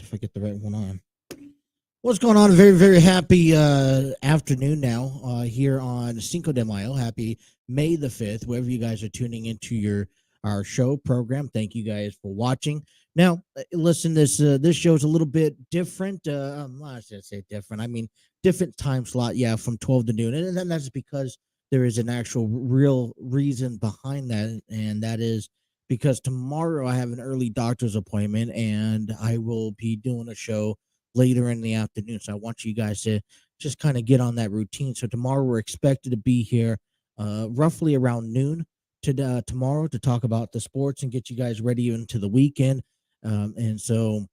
if I get the right one on. What's going on? Very, very happy afternoon now here on Cinco de Mayo. Happy May the 5th, wherever you guys are tuning into our show program. Thank you guys for watching. Now, listen, this show is a little bit different. I'm not going to say different. I mean, different time slot, from 12 to noon. And then that's because there is an actual real reason behind that, and that is because tomorrow I have an early doctor's appointment, and I will be doing a show later in the afternoon. So I want you guys to just kind of get on that routine. So tomorrow we're expected to be here roughly around noon tomorrow to talk about the sports and get you guys ready into the weekend. And so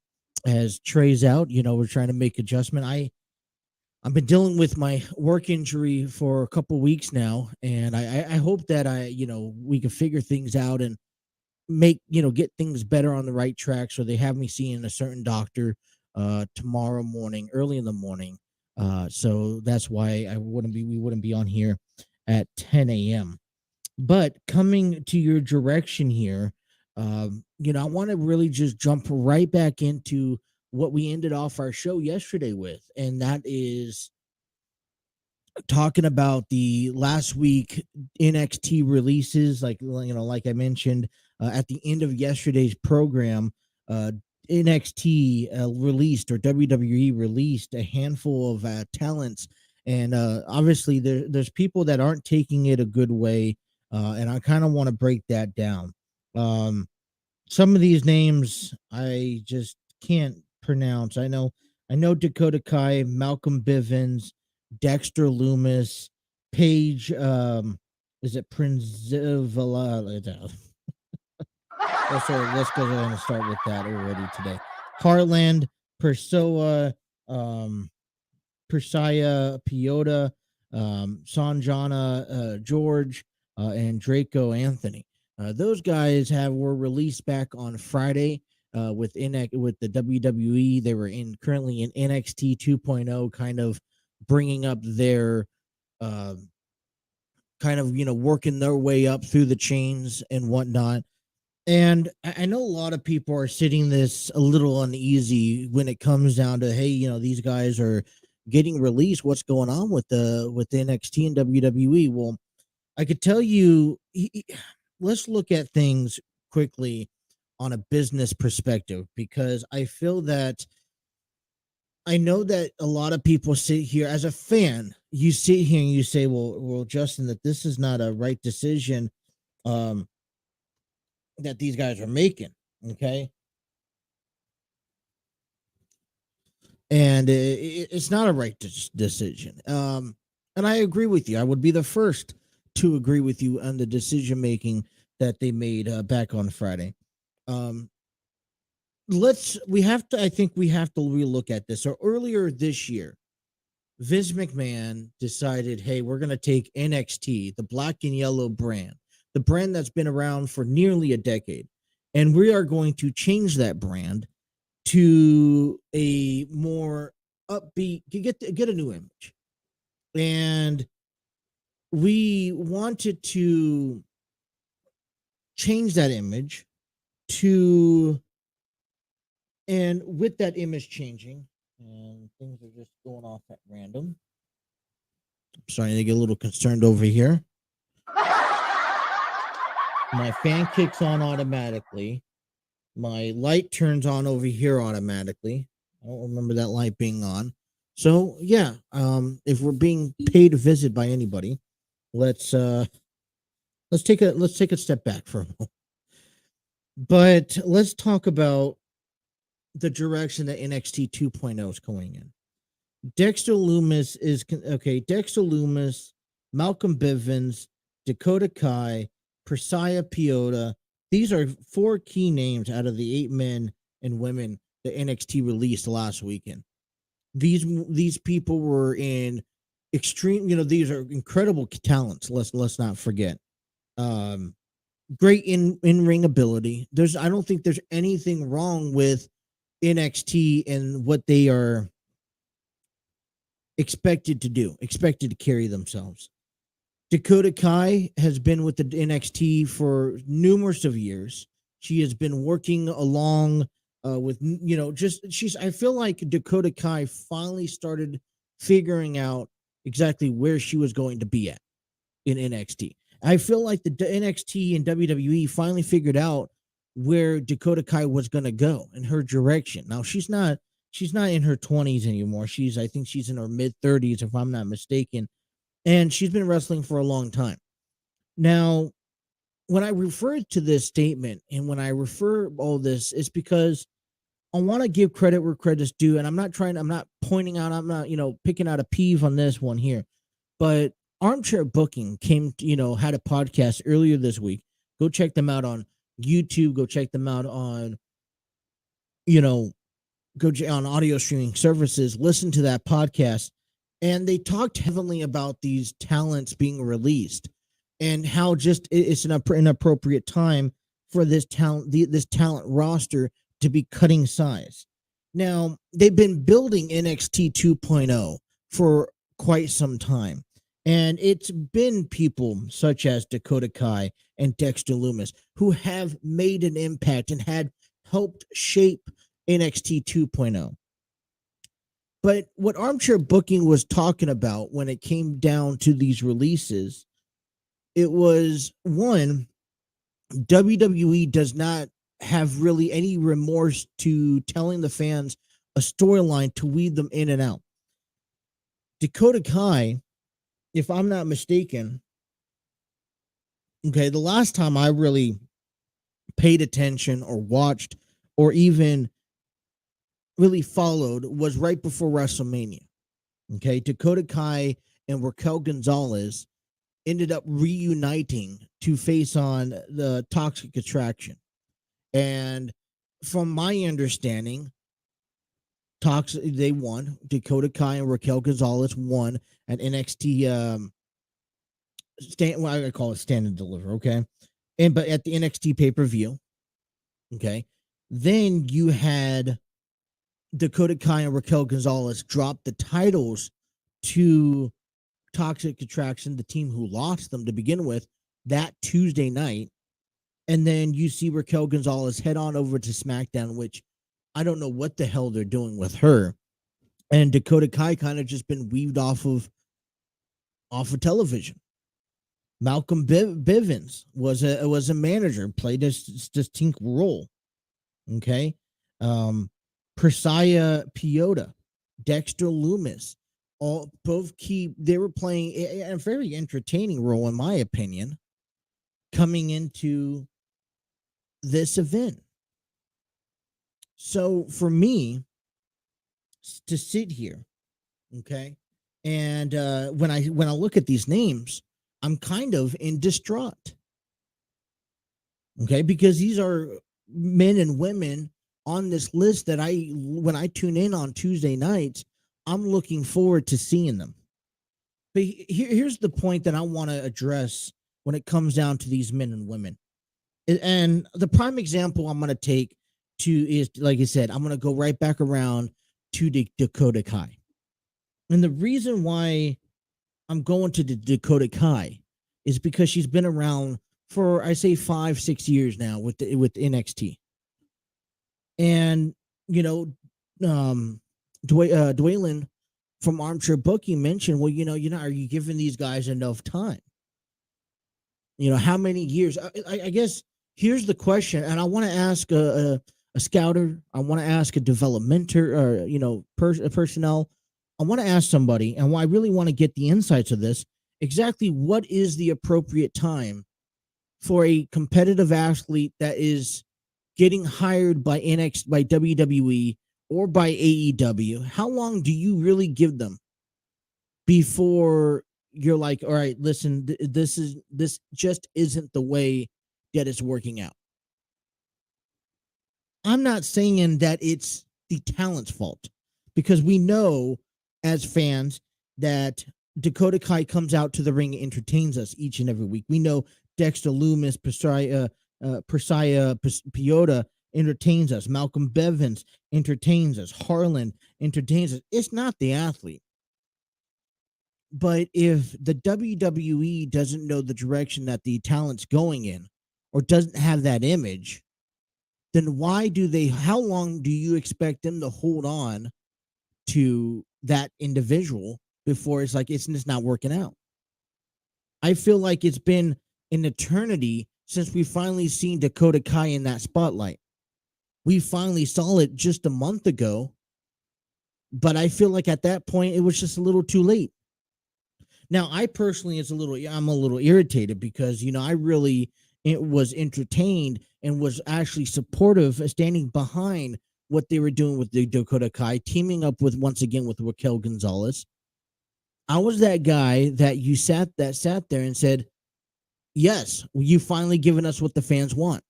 as Trey's out, we're trying to make adjustment. I've been dealing with my work injury for a couple weeks now, and I hope that we can figure things out and make, get things better on the right track. So they have me seeing a certain doctor tomorrow morning, early in the morning. So that's why we wouldn't be on here at 10 a.m. But coming to your direction here, I want to really just jump right back into what we ended off our show yesterday with, and that is talking about the last week NXT releases. Like I mentioned at the end of yesterday's program, NXT released, or WWE released, a handful of talents, and obviously there's people that aren't taking it a good way, and I kind of want to break that down. Some of these names I just can't pronounce. I know Dakota Kai, Malcolm Bivens, Dexter Loomis, Paige, is it Prinzivala? Let's go ahead and start with that already today. Heartland, Persia Piota, Sanjana George, and Draco Anthony. Those guys were released back on Friday with the WWE. They were currently in NXT 2.0, kind of bringing up their working their way up through the chains and whatnot. And I know a lot of people are sitting this a little uneasy when it comes down to, hey, these guys are getting released. What's going on with NXT and WWE? Well, I could tell you, let's look at things quickly on a business perspective, because I feel that I know that a lot of people sit here as a fan. You sit here and you say, well, Justin, that this is not a right decision that these guys are making. Okay. And it's not a right decision. And I agree with you. I would be the first to agree with you on the decision making that they made back on Friday. I think we have to relook at this. So earlier this year, Vince McMahon decided, hey, we're going to take NXT, the black and yellow brand, the brand that's been around for nearly a decade, and we are going to change that brand to a more upbeat, get a new image. And we wanted to change that image and with that image changing, and things are just going off at random. I'm starting to get a little concerned over here. My fan kicks on automatically. My light turns on over here automatically. I don't remember that light being on. So yeah, if we're being paid a visit by anybody, let's take a step back for a moment. But let's talk about the direction that NXT 2.0 is going in. Dexter Loomis, Malcolm Bivens, Dakota Kai, Persia Piota. These are 4 key names out of the 8 men and women that NXT released last weekend. These people were in extreme, these are incredible talents. Let's not forget. Great in-ring ability. I don't think there's anything wrong with NXT and what they are expected to carry themselves. Dakota Kai has been with the NXT for numerous of years. She has been working along with I feel like Dakota Kai finally started figuring out exactly where she was going to be at in NXT. I feel like the NXT and WWE finally figured out where Dakota Kai was going to go in her direction. Now she's not in her 20s anymore. I think she's in her mid 30s if I'm not mistaken, and she's been wrestling for a long time. Now, when I refer to this statement and when I refer all this, it's because I want to give credit where credit's due, and I'm not pointing out, I'm not, picking out a peeve on this one here, but Armchair Booking had a podcast earlier this week. Go check them out on YouTube. Go check them out on, on audio streaming services. Listen to that podcast. And they talked heavily about these talents being released and how just it's an inappropriate time for this talent roster to be cutting size. Now, they've been building NXT 2.0 for quite some time. And it's been people such as Dakota Kai and Dexter Lumis who have made an impact and had helped shape NXT 2.0. But what Armchair Booking was talking about when it came down to these releases, it was, one, WWE does not have really any remorse to telling the fans a storyline to weed them in and out. Dakota Kai, if I'm not mistaken, the last time I really paid attention or watched or even really followed was right before WrestleMania. Dakota Kai and Raquel Gonzalez ended up reuniting to face on the Toxic Attraction. And from my understanding, they won. Dakota Kai and Raquel Gonzalez won at NXT I call it Stand and Deliver, but at the NXT pay-per-view, then you had Dakota Kai and Raquel Gonzalez drop the titles to Toxic Attraction, the team who lost them to begin with, that Tuesday night. And then you see Raquel Gonzalez head on over to SmackDown, which I don't know what the hell they're doing with her. And Dakota Kai kind of just been weaved off of television. Malcolm Bivens was a manager, played a distinct role. Persaya Piota, Dexter Lumis, they were playing a very entertaining role, in my opinion, coming into this event. So for me to sit here, and when I look at these names, I'm kind of in distraught. Because these are men and women on this list that when I tune in on Tuesday nights, I'm looking forward to seeing them. But here's the point that I want to address when it comes down to these men and women. And the prime example I'm going to take is, like I said, I'm going to go right back around to Dakota Kai. And the reason why I'm going to the Dakota Kai is because she's been around for, I say, 5-6 years now with NXT. And, Dwaylen from Armchair Booking mentioned, well, are you giving these guys enough time? How many years? I guess here's the question, and I want to ask a scouter. I want to ask a developmental, or personnel. I want to ask somebody, and I really want to get the insights of this. Exactly what is the appropriate time for a competitive athlete that is getting hired by by WWE or by AEW? How long do you really give them before you're like, all right, listen, this just isn't the way that it's working out? I'm not saying that it's the talent's fault, because we know as fans that Dakota Kai comes out to the ring and entertains us each and every week. We know Dexter Lumis, Persaya Piota entertains us. Malcolm Bivens entertains us. Harlan entertains us. It's not the athlete. But if the WWE doesn't know the direction that the talent's going in, or doesn't have that image, then how long do you expect them to hold on to that individual before it's like it's just not working out? I feel like it's been an eternity since we finally seen Dakota Kai in that spotlight. We finally saw it just a month ago, but I feel like at that point it was just a little too late. Now, I personally I'm a little irritated because, I really was entertained and was actually supportive of standing behind what they were doing with the Dakota Kai, teaming up once again with Raquel Gonzalez. I was that guy that sat there and said, yes, you finally given us what the fans want.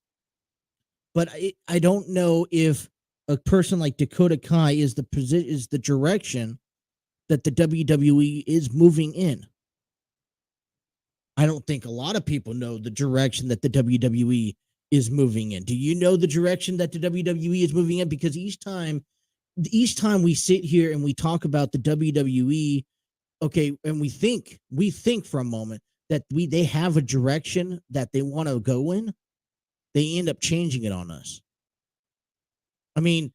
But I don't know if a person like Dakota Kai is the direction that the WWE is moving in. I don't think a lot of people know the direction that the WWE is moving in. Do you know the direction that the WWE is moving in? Because each time we sit here and we talk about the WWE, okay, and we think for a moment that they have a direction that they want to go in, they end up changing it on us. I mean,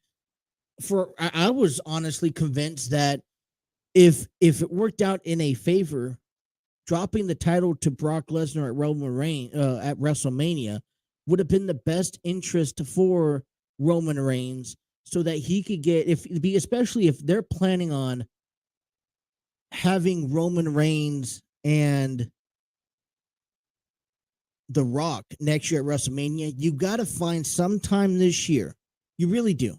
I was honestly convinced that if it worked out in a favor, dropping the title to Brock Lesnar at Roman Reigns at WrestleMania would have been the best interest for Roman Reigns, so that he could especially if they're planning on having Roman Reigns and The Rock next year at WrestleMania. You got to find some time this year, you really do,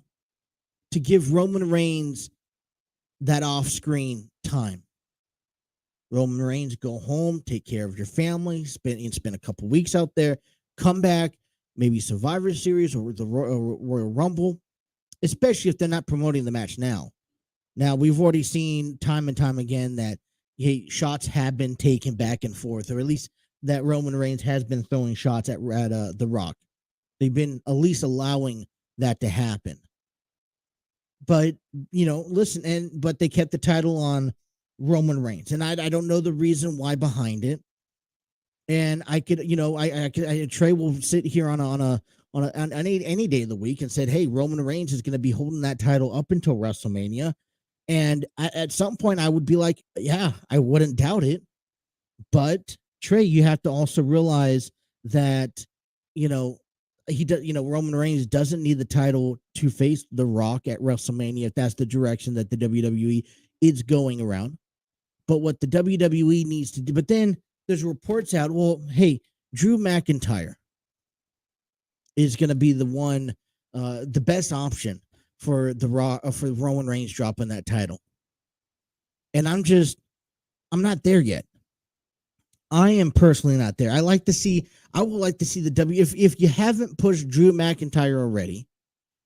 to give Roman Reigns that off-screen time. Roman Reigns, go home, take care of your family, spend a couple weeks out there, come back, maybe Survivor Series or the Royal Rumble, especially if they're not promoting the match now. Now, we've already seen time and time again that shots have been taken back and forth, or at least that Roman Reigns has been throwing shots at The Rock. They've been at least allowing that to happen. But, but they kept the title on Roman Reigns, and I don't know the reason why behind it. And I could, Trey will sit here on any day of the week and said, hey, Roman Reigns is going to be holding that title up until WrestleMania. And at some point I would be like, yeah, I wouldn't doubt it. But Trey, you have to also realize that, Roman Reigns doesn't need the title to face The Rock at WrestleMania if that's the direction that the WWE is going around. But what the WWE needs to do, but then there's reports out, well, hey, Drew McIntyre is going to be the one, the best option for for Roman Reigns dropping that title. And I'm not there yet. I am personally not there. I would like to see the if you haven't pushed Drew McIntyre already,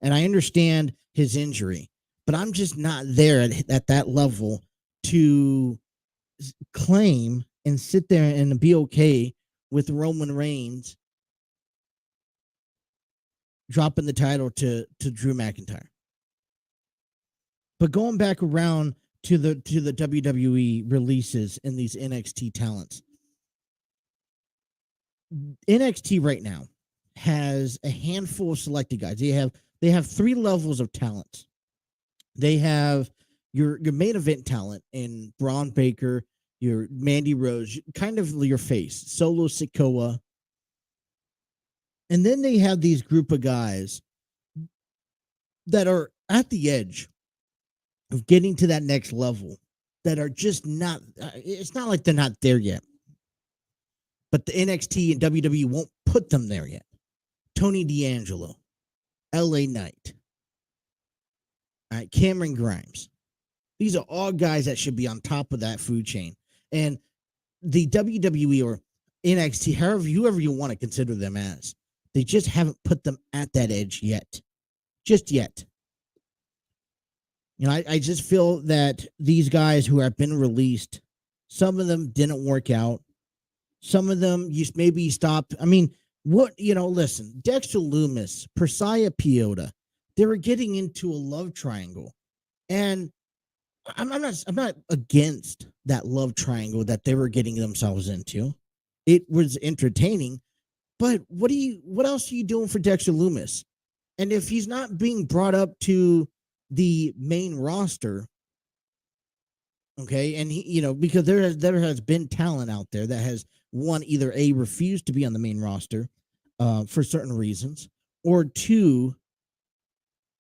and I understand his injury, but I'm just not there at that level to claim and sit there and be okay with Roman Reigns dropping the title to Drew McIntyre. But going back around to the WWE releases and these NXT talents, NXT right now has a handful of selected guys. They have three levels of talent. They have your main event talent in Braun Baker, your Mandy Rose, kind of your face, Solo Sikoa. And then they have these group of guys that are at the edge of getting to that next level, that are just not, it's not like they're not there yet. But the NXT and WWE won't put them there yet. Tony D'Angelo, LA Knight, all right, Cameron Grimes. These are all guys that should be on top of that food chain. And the WWE or NXT, whoever you want to consider them as, they just haven't put them at that edge yet. Just yet. I just feel that these guys who have been released, some of them didn't work out. Some of them maybe stopped. I mean, listen, Dexter Lumis, Persea Piota, they were getting into a love triangle. And I'm not against that love triangle that they were getting themselves into. It was entertaining, but what else are you doing for Dexter Lumis? And if he's not being brought up to the main roster, okay, and because there has been talent out there that has one, either A, refused to be on the main roster for certain reasons, or two,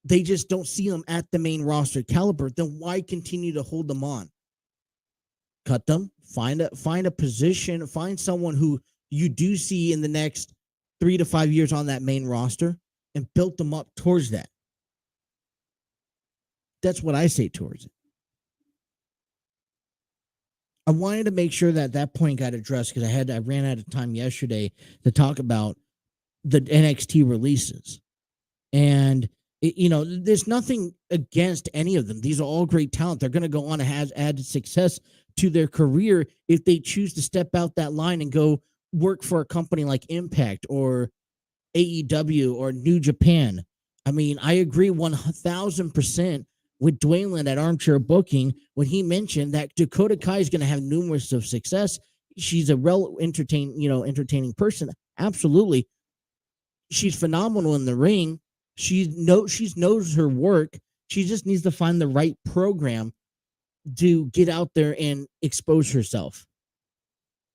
they just don't see them at the main roster caliber, then why continue to hold them on? Cut them, find a position, find someone who you do see in the next 3 to 5 years on that main roster and build them up towards that. That's what I say towards it. I wanted to make sure that point got addressed because I ran out of time yesterday to talk about the NXT releases. And there's nothing against any of them. These are all great talent. They're going to go on and have added success to their career if they choose to step out that line and go work for a company like Impact or AEW or New Japan. I mean, I agree 1,000% with Dwayne at Armchair Booking when he mentioned that Dakota Kai is going to have numerous of success. She's a entertaining person. Absolutely. She's phenomenal in the ring. She knows her work. She just needs to find the right program to get out there and expose herself.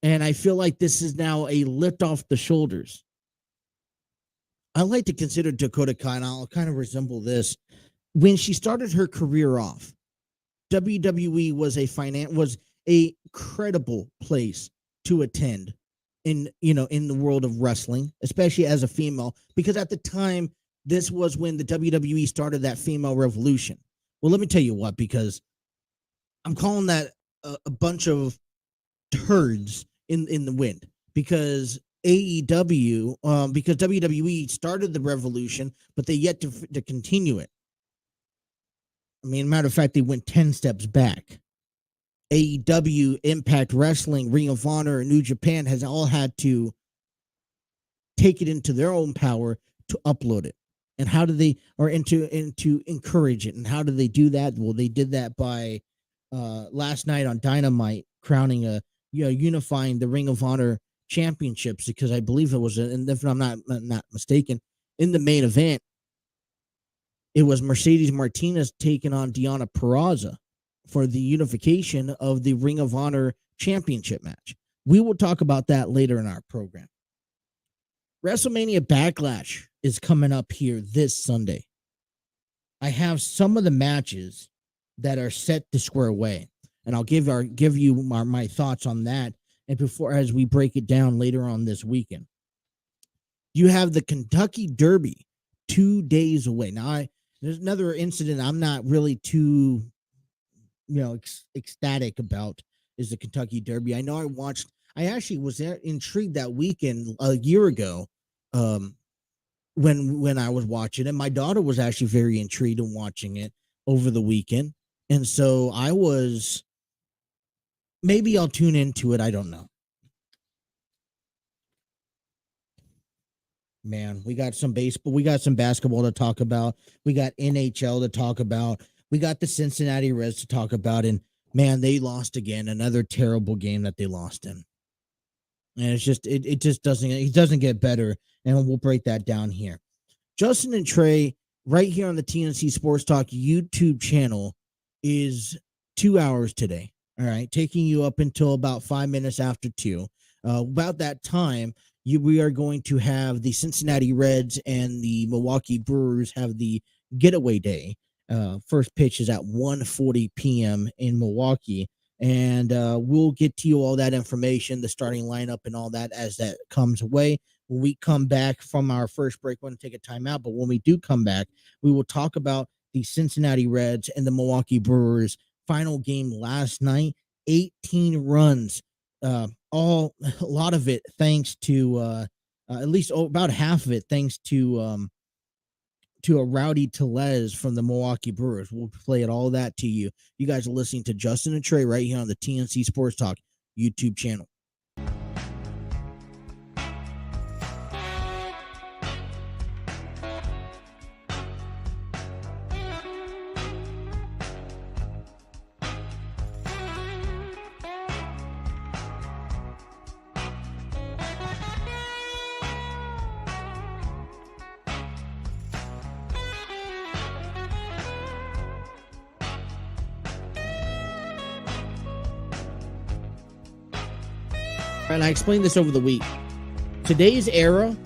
And I feel like this is now a lift off the shoulders. I like to consider Dakota Kai, and I'll kind of resemble this. When she started her career off, WWE was a credible place to attend in the world of wrestling, especially as a female, because at the time, this was when the WWE started that female revolution. Well, let me tell you what, because I'm calling that a bunch of turds in the wind, because AEW, because WWE started the revolution, but they yet to continue it. I mean, matter of fact, they went 10 steps back. AEW, Impact Wrestling, Ring of Honor, and New Japan has all had to take it into their own power to upload it. And how do they, and to encourage it? And how do they do that? Well, they did that by last night on Dynamite, crowning unifying the Ring of Honor championships, because I believe it was, and if I'm not mistaken, in the main event, it was Mercedes Martinez taking on Deonna Purrazzo for the unification of the Ring of Honor championship match. We will talk about that later in our program. Wrestlemania Backlash is coming up here this Sunday. I have some of the matches that are set to square away, and I'll give you my thoughts on that. And as we break it down later on this weekend, you have the Kentucky Derby 2 days away. Now, there's another incident I'm not really too, ecstatic about is the Kentucky Derby. I know I actually was intrigued that weekend a year ago when I was watching it. My daughter was actually very intrigued in watching it over the weekend. And so maybe I'll tune into it. I don't know. Man, we got some baseball. We got some basketball to talk about. We got NHL to talk about. We got the Cincinnati Reds to talk about. And man, they lost again. Another terrible game that they lost in. And it's just, it just doesn't get better. And we'll break that down here. Justin and Trey, right here on the TNC Sports Talk YouTube channel, is 2 hours today. All right. Taking you up until about 5 minutes after 2. About that time, we are going to have the Cincinnati Reds and the Milwaukee Brewers have the getaway day. First pitch is at 1:40 p.m. in Milwaukee. And we'll get to you all that information, the starting lineup and all that as that comes away. When we come back from our first break, we're going to take a timeout. But when we do come back, we will talk about the Cincinnati Reds and the Milwaukee Brewers final game last night. 18 runs. A lot of it thanks to at least about half of it thanks to a Rowdy Tellez from the Milwaukee Brewers. We'll play it all that to you. You guys are listening to Justin and Trey right here on the TNC Sports Talk YouTube channel. and I explained this over the week. Today's era,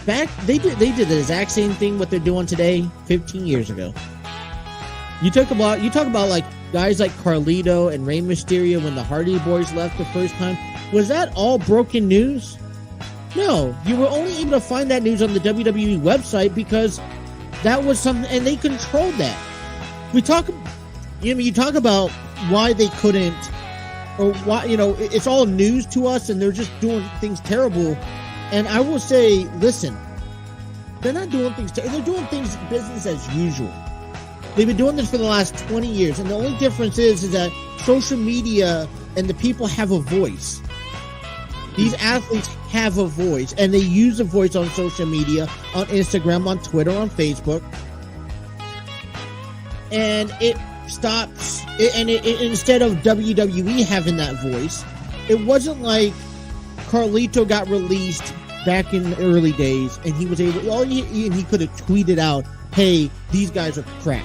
back they did the exact same thing what they're doing today 15 years ago. You talk about like guys like Carlito and Rey Mysterio when the Hardy Boys left the first time. Was that all broken news? No, you were only able to find that news on the WWE website because that was something, and they controlled that. You talk about why they couldn't, or why, it's all news to us and they're just doing things terrible. And I will say, listen, they're not doing things, they're doing things business as usual. They've been doing this for the last 20 years. And the only difference is that social media and the people have a voice. These athletes have a voice, and they use a voice on social media, on Instagram, on Twitter, on Facebook. And it stops, instead of WWE having that voice, it wasn't like Carlito got released back in the early days, and he was able, he could have tweeted out, hey, these guys are crap.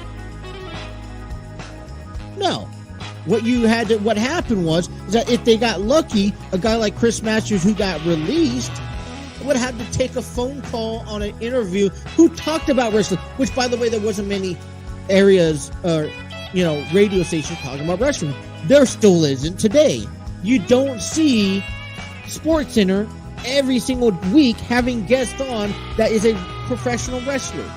No. What happened was that if they got lucky, a guy like Chris Masters who got released would have to take a phone call on an interview who talked about wrestling, which, by the way, there wasn't many areas or, radio stations talking about wrestling. There still isn't today. You don't see SportsCenter every single week having guests on that is a professional wrestler.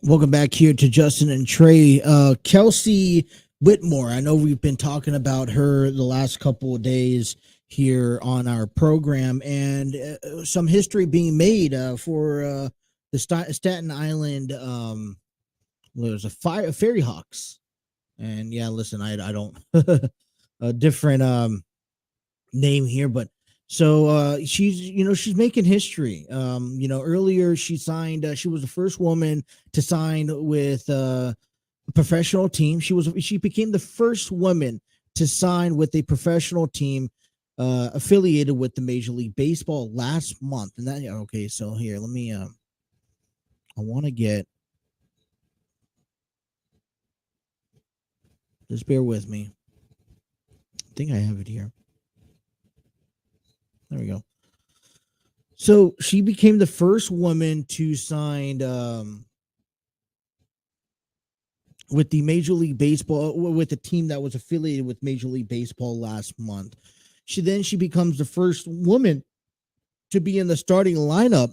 Welcome back here to Justin and Trey. Kelsie Whitmore, I know we've been talking about her the last couple of days here on our program, and some history being made for the Staten Island. There's a Fairy Hawks, and yeah, listen, I don't a different name here, but so she's making history. Earlier she signed. She was the first woman to sign with a professional team. She became the first woman to sign with a professional team affiliated with the Major League Baseball last month. And that okay. So here, let me. I want to get. Just bear with me. I think I have it here. There we go. So she became the first woman to sign with the Major League Baseball, with the team that was affiliated with Major League Baseball last month. She becomes the first woman to be in the starting lineup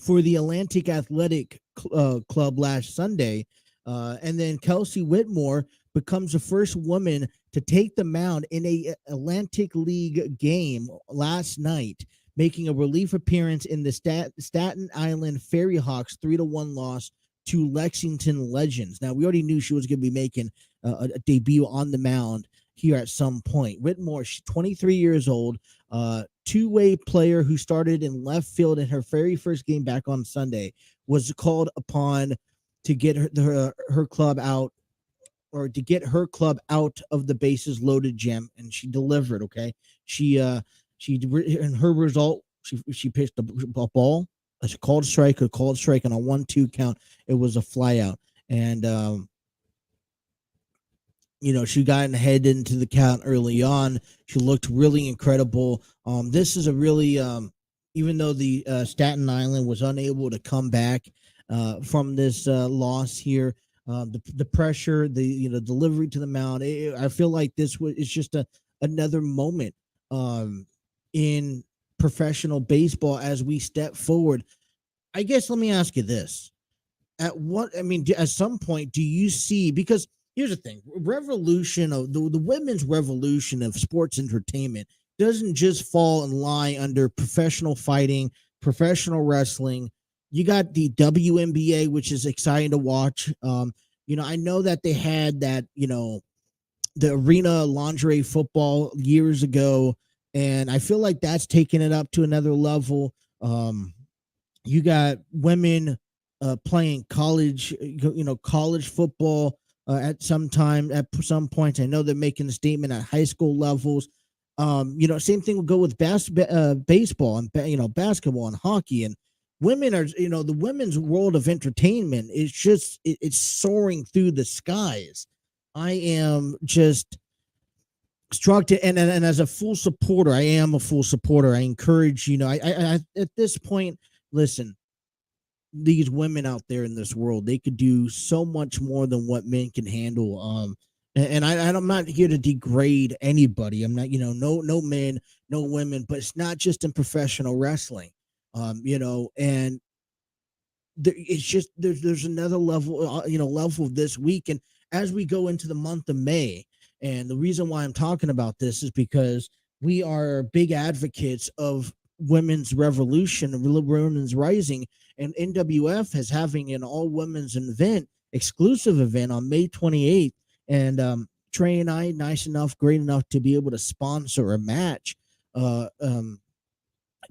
for the Atlantic Athletic Club last Sunday. And then Kelsie Whitmore becomes the first woman to take the mound in a Atlantic League game last night, making a relief appearance in the Staten Island Fairy Hawks 3-1 loss to Lexington Legends. Now, we already knew she was going to be making a debut on the mound here at some point. Whitmore, she's 23 years old, two-way player who started in left field in her very first game back on Sunday, was called upon to get her club out, or to get her club out of the bases loaded gem, and she delivered. Okay, she in her result, she pitched a ball, a called strike, and on a 1-2 count, it was a fly out, and she got ahead into the count early on. She looked really incredible. This is a really even though the Staten Island was unable to come back from this loss here. The pressure, the delivery to the mound. I feel like this is just another moment in professional baseball as we step forward. I guess let me ask you this. At some point, do you see, because here's the thing, the women's revolution of sports entertainment doesn't just fall and lie under professional fighting, professional wrestling. You got the WNBA, which is exciting to watch. I know that they had that, the arena lingerie football years ago, and I feel like that's taken it up to another level. You got women playing college football at some points. I know they're making a statement at high school levels. Same thing would go with baseball and basketball and hockey. And women are, the women's world of entertainment is just it's soaring through the skies. I am just struck and as a full supporter, I am a full supporter. I encourage, I at this point, listen, these women out there in this world, they could do so much more than what men can handle. I'm not here to degrade anybody. I'm not, no men, no women, but it's not just in professional wrestling. And it's just there's another level, level this week. And as we go into the month of May, and the reason why I'm talking about this is because we are big advocates of women's revolution, women's rising, and NWF is having an all women's exclusive event on May 28th. And Trey and I, great enough to be able to sponsor a match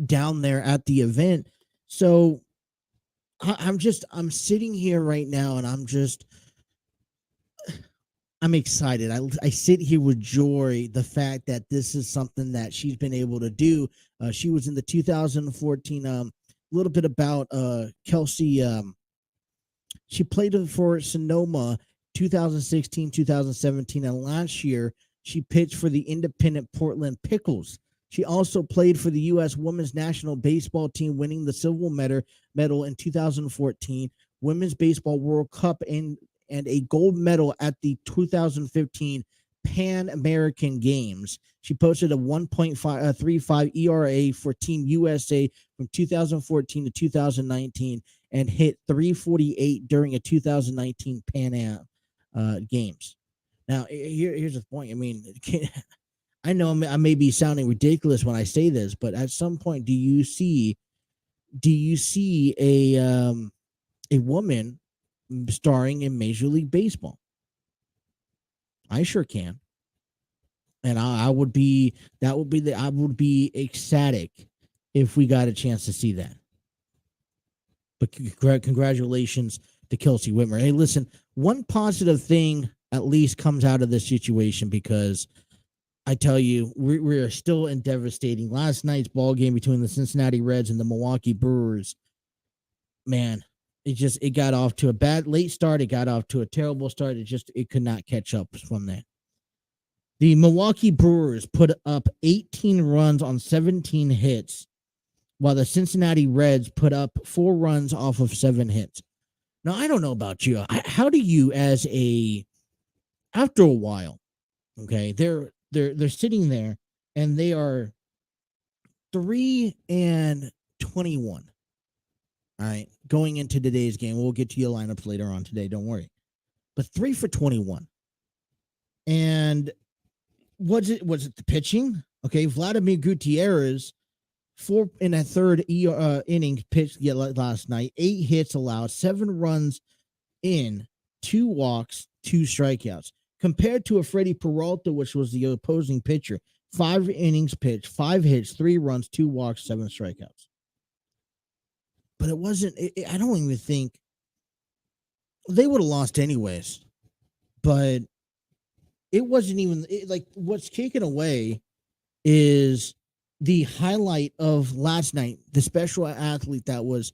down there at the event. So I'm sitting here right now, and I'm excited. I sit here with joy, the fact that this is something that she's been able to do. She was in the 2014, a little bit about Kelsie. She played for Sonoma 2016, 2017, and last year she pitched for the independent Portland Pickles. She also played for the U.S. Women's National Baseball Team, winning the silver medal in 2014, Women's Baseball World Cup, and a gold medal at the 2015 Pan American Games. She posted a 1.35 ERA for Team USA from 2014 to 2019 and hit 348 during a 2019 Pan Am Games. Now, here's the point. I mean, I know I may be sounding ridiculous when I say this, but at some point, do you see a woman starring in Major League Baseball? I sure can. And I would be ecstatic if we got a chance to see that. But congratulations to Kelsie Whitmore. Hey, listen, one positive thing at least comes out of this situation, because I tell you, we are still in devastating. Last night's ball game between the Cincinnati Reds and the Milwaukee Brewers, man, it got off to a bad late start. It got off to a terrible start. It could not catch up from there. The Milwaukee Brewers put up 18 runs on 17 hits, while the Cincinnati Reds put up 4 runs off of 7 hits. Now, I don't know about you. How do you, after a while, okay, they're sitting there and they are 3-21. All right, going into today's game. We'll get to your lineups later on today. Don't worry. But 3 for 21. And was it the pitching? Okay, Vladimir Gutierrez, 4 in a third inning pitched last night. 8 hits allowed, 7 runs in, 2 walks, 2 strikeouts. Compared to a Freddie Peralta, which was the opposing pitcher, 5 innings pitched, 5 hits, 3 runs, 2 walks, 7 strikeouts. But it wasn't. I don't even think they would have lost anyways. But it wasn't even like what's taken away is the highlight of last night. The special athlete that was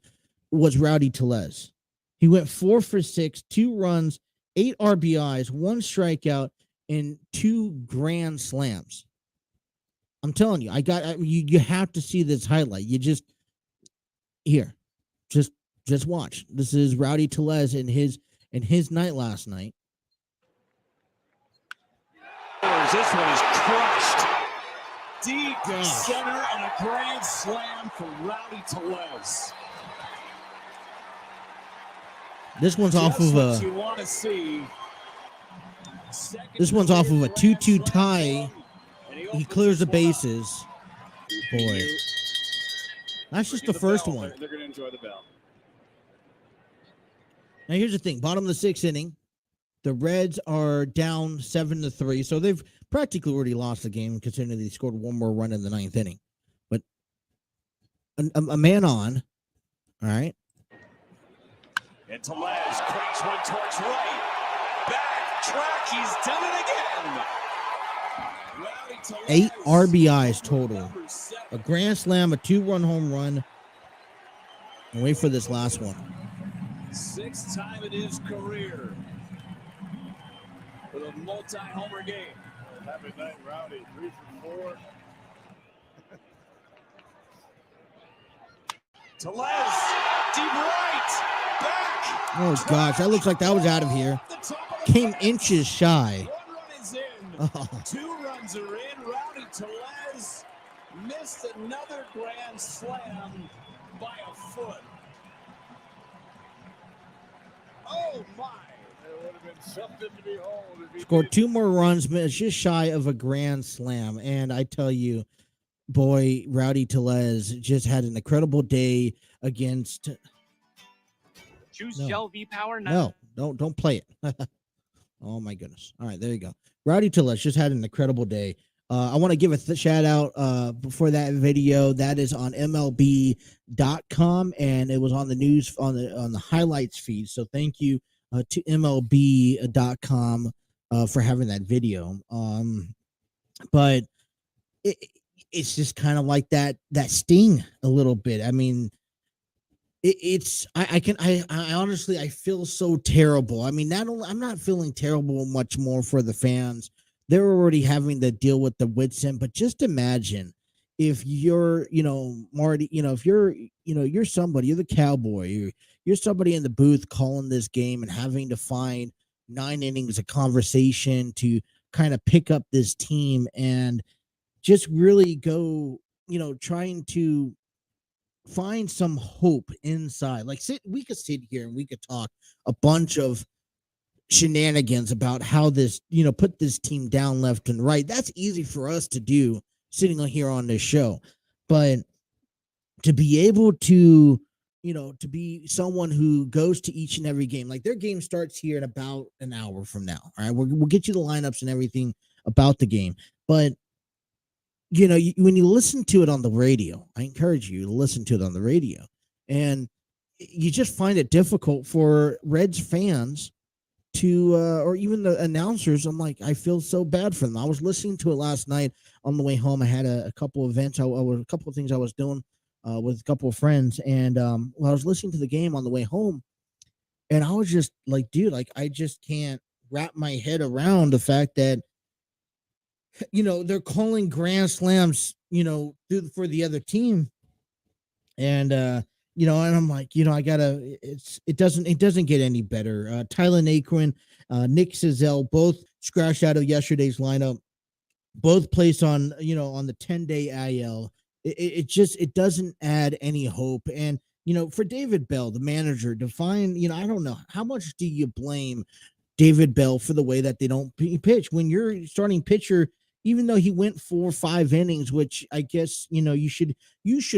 Rowdy Tellez. He went 4 for 6, 2 runs, 8 RBIs, 1 strikeout, and 2 grand slams. I'm telling you, you have to see this highlight. You just watch. This is Rowdy Tellez in his night last night. This one is crushed. deep center and a grand slam for Rowdy Tellez. This one's off of a. This one's off of a 2-2 tie. He clears the bases. Boy, that's just the first one. They're going to enjoy the bell. Now here's the thing: bottom of the sixth inning, the Reds are down 7-3, so they've practically already lost the game, considering they scored one more run in the ninth inning. But a man on, all right. And Tellez cranks one towards right. Back track, he's done it again. 8 RBIs total. A grand slam, a 2-run home run. And wait for this last one. 6th time in his career with a multi-homer game. Happy night, Rowdy. 3 for 4. Tellez, deep right, back. Oh, gosh, that looks like that was out of here. Came inches shy. 1 run is in. Oh. 2 runs are in. Rowdy Tellez missed another grand slam by a foot. Oh, my. It would have been something to behold. Scored 2 more runs, but it's just shy of a grand slam. And I tell you, boy, Rowdy Tellez just had an incredible day against. Choose Gel V Power now. No, don't play it. Oh my goodness! All right, there you go. Rowdy Tellez just had an incredible day. I want to give a shout out before that video. That is on MLB.com, and it was on the news on the highlights feed. So thank you to MLB.com for having that video. But it's just kind of like that sting a little bit. I mean, I honestly, I feel so terrible. I mean, I'm not feeling terrible much more for the fans. They're already having to deal with the Whitson, but just imagine if you're, Marty, if you're somebody, you're the Cowboy, you're somebody in the booth calling this game and having to find 9 innings of conversation to kind of pick up this team and just really go, trying to find some hope inside. Like, we could sit here and we could talk a bunch of shenanigans about how this, put this team down left and right. That's easy for us to do sitting here on this show. But to be able to, to be someone who goes to each and every game, like their game starts here in about an hour from now. All right. We'll get you the lineups and everything about the game. But when you listen to it on the radio, I encourage you to listen to it on the radio, and you just find it difficult for Reds fans to, or even the announcers. I'm like, I feel so bad for them. I was listening to it last night on the way home. I had a couple of events. A couple of things I was doing with a couple of friends, and I was listening to the game on the way home, and I was just like, dude, like I just can't wrap my head around the fact that they're calling grand slams, for the other team. And, and I'm like, it doesn't get any better. Tyler Naquin, Nick Senzel, both scratched out of yesterday's lineup, both placed on, on the 10-day IL. It doesn't add any hope. And, for David Bell, the manager, to find, I don't know, how much do you blame David Bell for the way that they don't pitch when you're starting pitcher? Even though he went 4 or 5 innings, which I guess, you should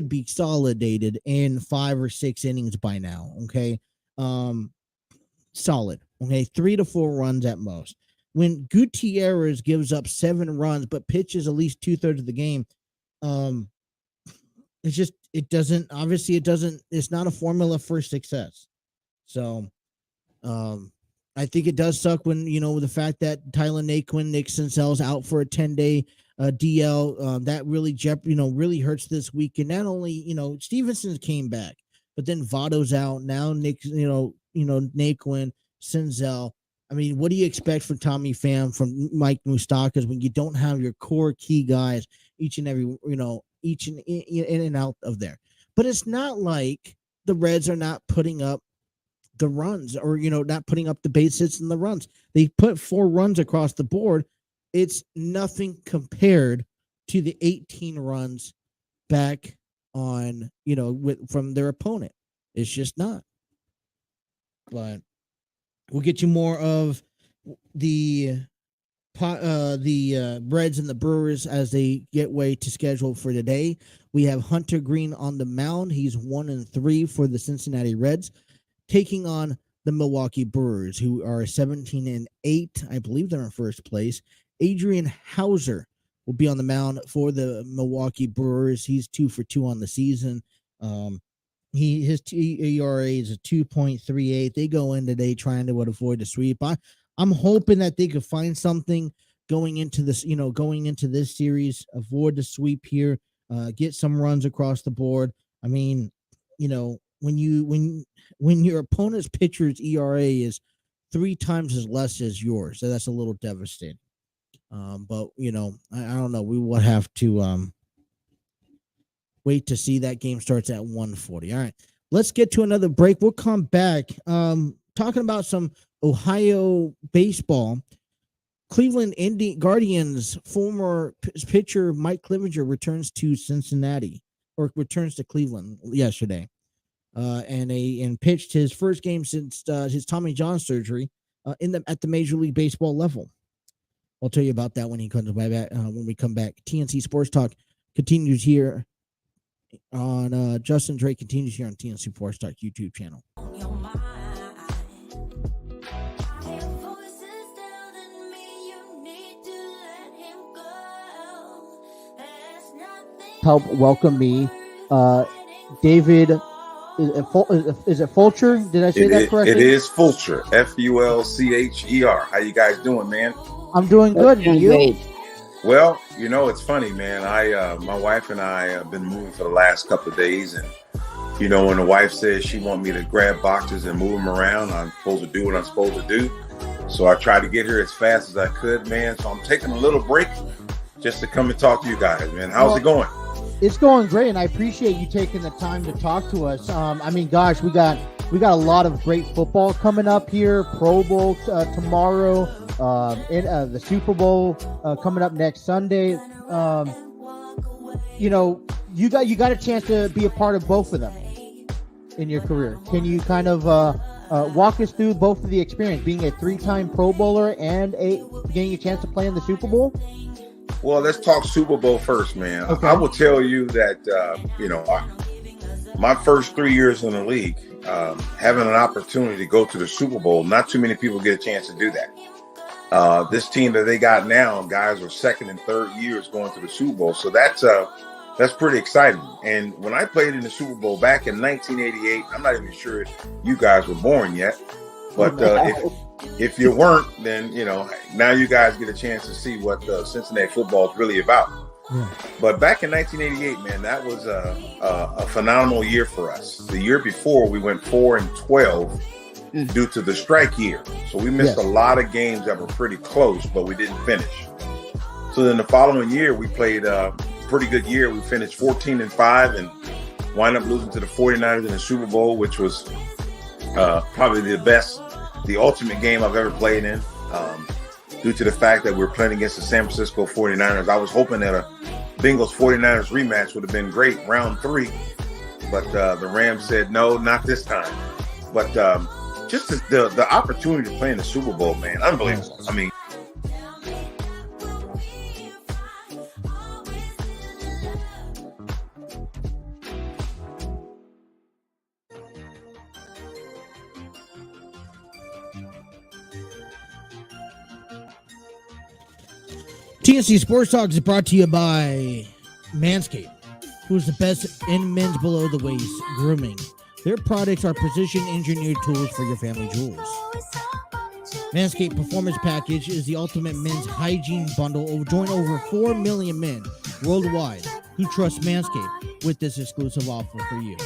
be solidated in 5 or 6 innings by now. Okay. Solid. Okay. 3 to 4 runs at most. When Gutierrez gives up 7 runs, but pitches at least 2/3 of the game. It's not a formula for success. So, I think it does suck when, the fact that Tyler Naquin, Nick Senzel's out for a 10-day DL, that really, really hurts this week. And not only, Stevenson came back, but then Votto's out. Now Nick, Naquin, Senzel. I mean, what do you expect from Tommy Pham, from Mike Moustakas when you don't have your core key guys each and every, each and in and out of there? But it's not like the Reds are not putting up the runs, or not putting up the base hits and the runs. They put 4 runs across the board. It's nothing compared to the 18 runs back on, from their opponent. It's just not. But we'll get you more of the Reds and the Brewers as they get way to schedule for today. We have Hunter Green on the mound. He's 1-3 for the Cincinnati Reds, taking on the Milwaukee Brewers, who are 17-8. I believe they're in first place. Adrian Hauser will be on the mound for the Milwaukee Brewers. He's 2-for-2 on the season. His ERA is a 2.38. They go in today trying to avoid a sweep. I'm hoping that they could find something going into this series, avoid the sweep here, get some runs across the board. I mean, when your opponent's pitcher's ERA is 3 times as less as yours, so that's a little devastating. But I don't know. We will have to wait to see. That game starts at 1:40. All right, let's get to another break. We'll come back talking about some Ohio baseball. Cleveland Guardians former pitcher Mike Clevenger returns to Cincinnati, or returns to Cleveland yesterday, and pitched his first game since his Tommy John surgery at the Major League Baseball level. I'll tell you about that when he comes back. When we come back, TNC Sports Talk continues here on Justin Drake continues here on TNC Sports Talk YouTube channel. Help welcome me, David. Is it Fulcher? Did I say that correctly? It is Fulcher, Fulcher. How you guys doing, man? I'm doing good. And you? Well, it's funny, man. My wife and I have been moving for the last couple of days, and when the wife says she wants me to grab boxes and move them around, I'm supposed to do what I'm supposed to do. So I tried to get here as fast as I could, man. So I'm taking a little break just to come and talk to you guys, man. How's it going? It's going great, and I appreciate you taking the time to talk to us. Gosh, we got a lot of great football coming up here. Pro Bowl tomorrow, the Super Bowl coming up next Sunday. You got a chance to be a part of both of them in your career. Can you kind of walk us through both of the experience, being a 3-time Pro Bowler and getting a chance to play in the Super Bowl? Well, let's talk Super Bowl first, man. Okay. I will tell you that, my first 3 years in the league, having an opportunity to go to the Super Bowl, not too many people get a chance to do that. This team that they got now, guys are second and third years going to the Super Bowl. So that's pretty exciting. And when I played in the Super Bowl back in 1988, I'm not even sure if you guys were born yet. But if you weren't, then, now you guys get a chance to see what Cincinnati football is really about. Yeah. But back in 1988, man, that was a phenomenal year for us. The year before, we went 4-12 due to the strike year. So we missed a lot of games that were pretty close, but we didn't finish. So then the following year, we played a pretty good year. We finished 14-5 and wind up losing to the 49ers in the Super Bowl, which was probably the ultimate game I've ever played in, due to the fact that we're playing against the San Francisco 49ers. I was hoping that a Bengals 49ers rematch would have been great, round 3, but the Rams said no, not this time. But just the opportunity to play in the Super Bowl, man, unbelievable. I mean, TNC Sports Talk is brought to you by Manscaped, who's the best in men's below the waist grooming. Their products are precision-engineered tools for your family jewels. Manscaped Performance Package is the ultimate men's hygiene bundle. Join over 4 million men worldwide who trust Manscaped with this exclusive offer for you.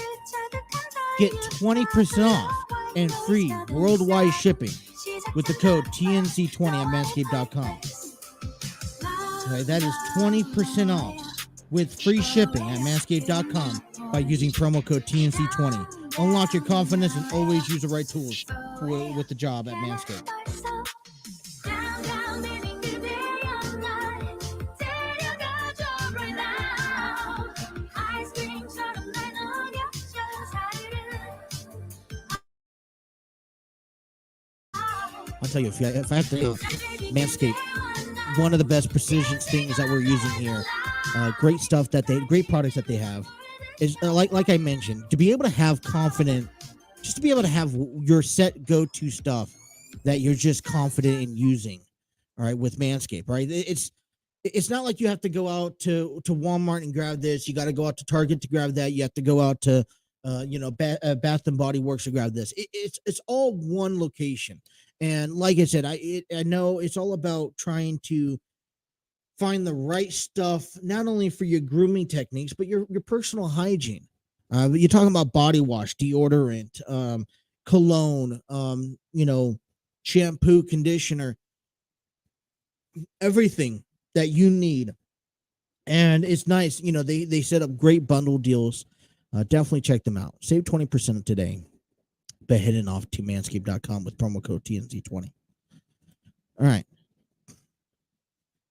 Get 20% off and free worldwide shipping with the code TNC20 at manscaped.com. Okay, that is 20% off with free shipping at manscaped.com by using promo code TNC20. Unlock your confidence and always use the right tools with the job at Manscaped. I'll tell you, if I have to, Manscaped, one of the best precision things that we're using here. Great stuff great products that they have. Is like I mentioned, to be able to have just to be able to have your set go-to stuff that you're just confident in using. All right, with Manscaped, right? It's not like you have to go out to Walmart and grab this. You got to go out to Target to grab that. You have to go out to Bath and Body Works to grab this. It's all one location. And like I said, I know it's all about trying to find the right stuff, not only for your grooming techniques, but your personal hygiene. You're talking about body wash, deodorant, cologne, shampoo, conditioner, everything that you need. And it's nice. They set up great bundle deals. Definitely check them out. Save 20% today by heading off to manscaped.com with promo code TNC20. All right.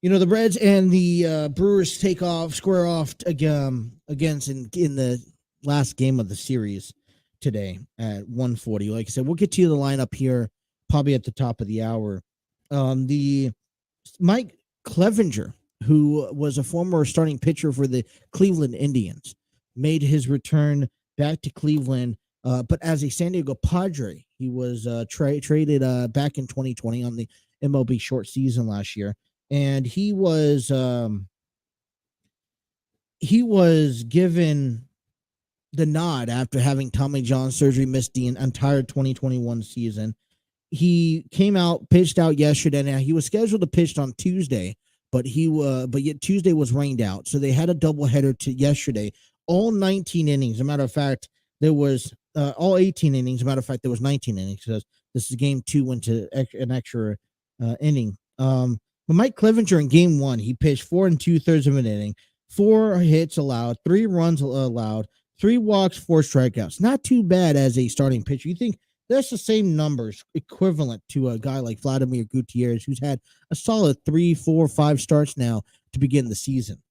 The Reds and the Brewers square off against in the last game of the series today at 1:40. Like I said, we'll get to the lineup here probably at the top of the hour. The Mike Clevenger, who was a former starting pitcher for the Cleveland Indians, made his return back to Cleveland, but as a San Diego Padre. He was traded back in 2020 on the MLB short season last year, and he was given the nod after having Tommy John surgery, missed the entire 2021 season. He came out, pitched out yesterday. Now he was scheduled to pitch on Tuesday, but yet Tuesday was rained out, so they had a doubleheader to yesterday. All 19 innings. As a matter of fact, there was all 18 innings. As a matter of fact, there was 19 innings because this is game 2 went to an extra inning. But Mike Clevenger in game 1, he pitched 4 2/3 of an inning, 4 hits allowed, 3 runs allowed, 3 walks, 4 strikeouts. Not too bad as a starting pitcher. You think that's the same numbers equivalent to a guy like Vladimir Gutierrez, who's had a solid 3, 4, 5 starts now to begin the season.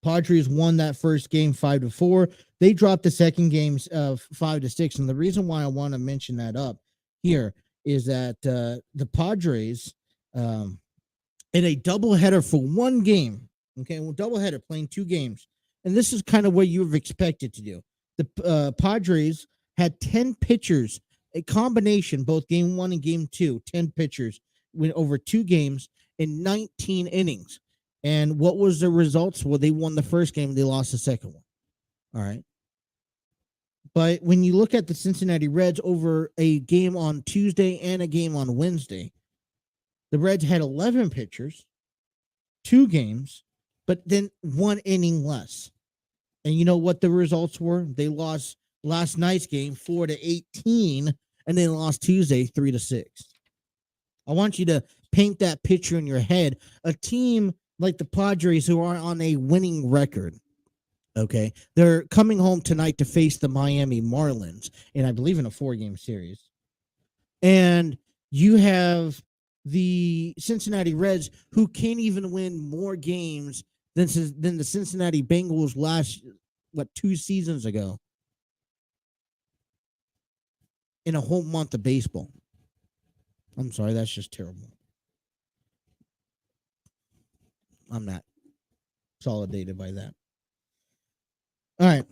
Padres won that first game 5-4. They dropped the second game 5-6. And the reason why I want to mention that up here is that the Padres in a doubleheader for one game, okay, well, doubleheader playing 2 games. And this is kind of what you've expected to do. The Padres had 10 pitchers, a combination, both game 1 and game 2, 10 pitchers went over 2 games in 19 innings. And what was the results? Well, they won the first game. They lost the second one. All right. But when you look at the Cincinnati Reds over a game on Tuesday and a game on Wednesday, the Reds had 11 pitchers, 2 games, but then 1 inning less. And you know what the results were? They lost last night's game 4-18, and then lost Tuesday 3-6. I want you to paint that picture in your head. A team like the Padres, who are on a winning record, okay, they're coming home tonight to face the Miami Marlins, and I believe in a 4-game series. And you have the Cincinnati Reds, who can't even win more games than the Cincinnati Bengals last 2 seasons ago in a whole month of baseball. I'm sorry, that's just terrible. I'm not solidated by that. All right.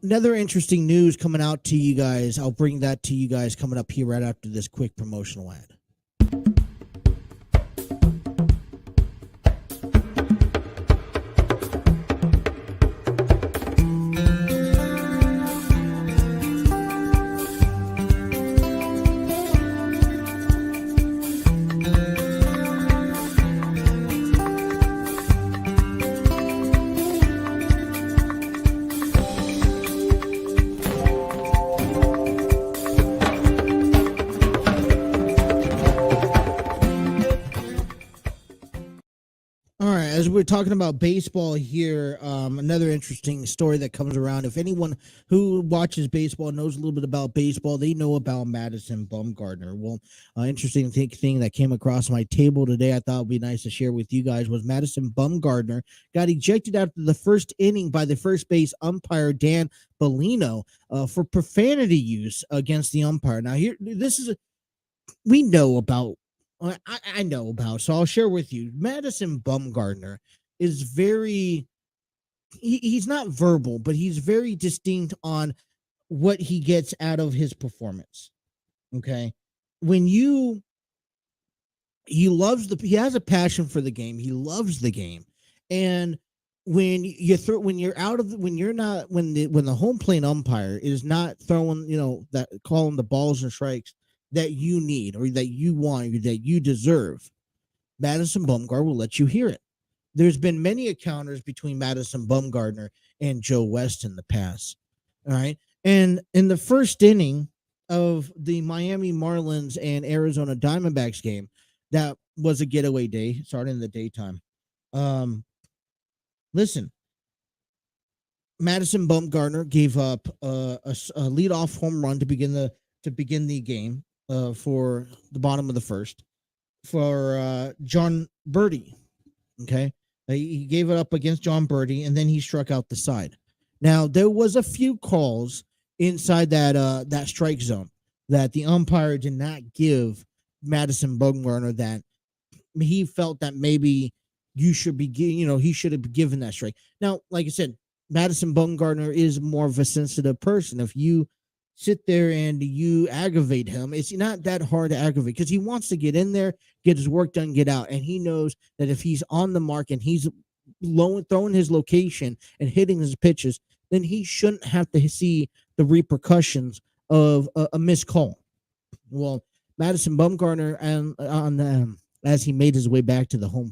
Another interesting news coming out to you guys. I'll bring that to you guys coming up here right after this quick promotional ad. As we're talking about baseball here, another interesting story that comes around. If anyone who watches baseball knows a little bit about baseball, they know about Madison Bumgarner. Well, interesting thing that came across my table today, I thought would be nice to share with you guys, was Madison Bumgarner got ejected after the first inning by the first base umpire, Dan Bellino, for profanity use against the umpire. Now, here, this is we know about. I know about. So I'll share with you. Madison Bumgarner is very. He's not verbal, but he's very distinct on what he gets out of his performance. Okay, when he has a passion for the game. He loves the game, and when the home plate umpire is not throwing, that calling the balls and strikes that you need or that you want or that you deserve, Madison Bumgarner will let you hear it. There's been many encounters between Madison Bumgarner and Joe West in the past. All right. And in the first inning of the Miami Marlins and Arizona Diamondbacks game, that was a getaway day, starting in the daytime. Listen, Madison Bumgarner gave up a leadoff home run to begin the game for the bottom of the first for John Birdie. Okay, he gave it up against John Birdie, and then he struck out the side. Now there was a few calls inside that strike zone that the umpire did not give Madison Bumgarner, that he felt that maybe he should have given that strike. Now, like I said, Madison Bumgarner is more of a sensitive person. If you sit there and you aggravate him, it's not that hard to aggravate because he wants to get in there, get his work done, get out. And he knows that if he's on the mark and he's throwing his location and hitting his pitches, then he shouldn't have to see the repercussions of a missed call. Well, Madison Bumgarner, as he made his way back to the home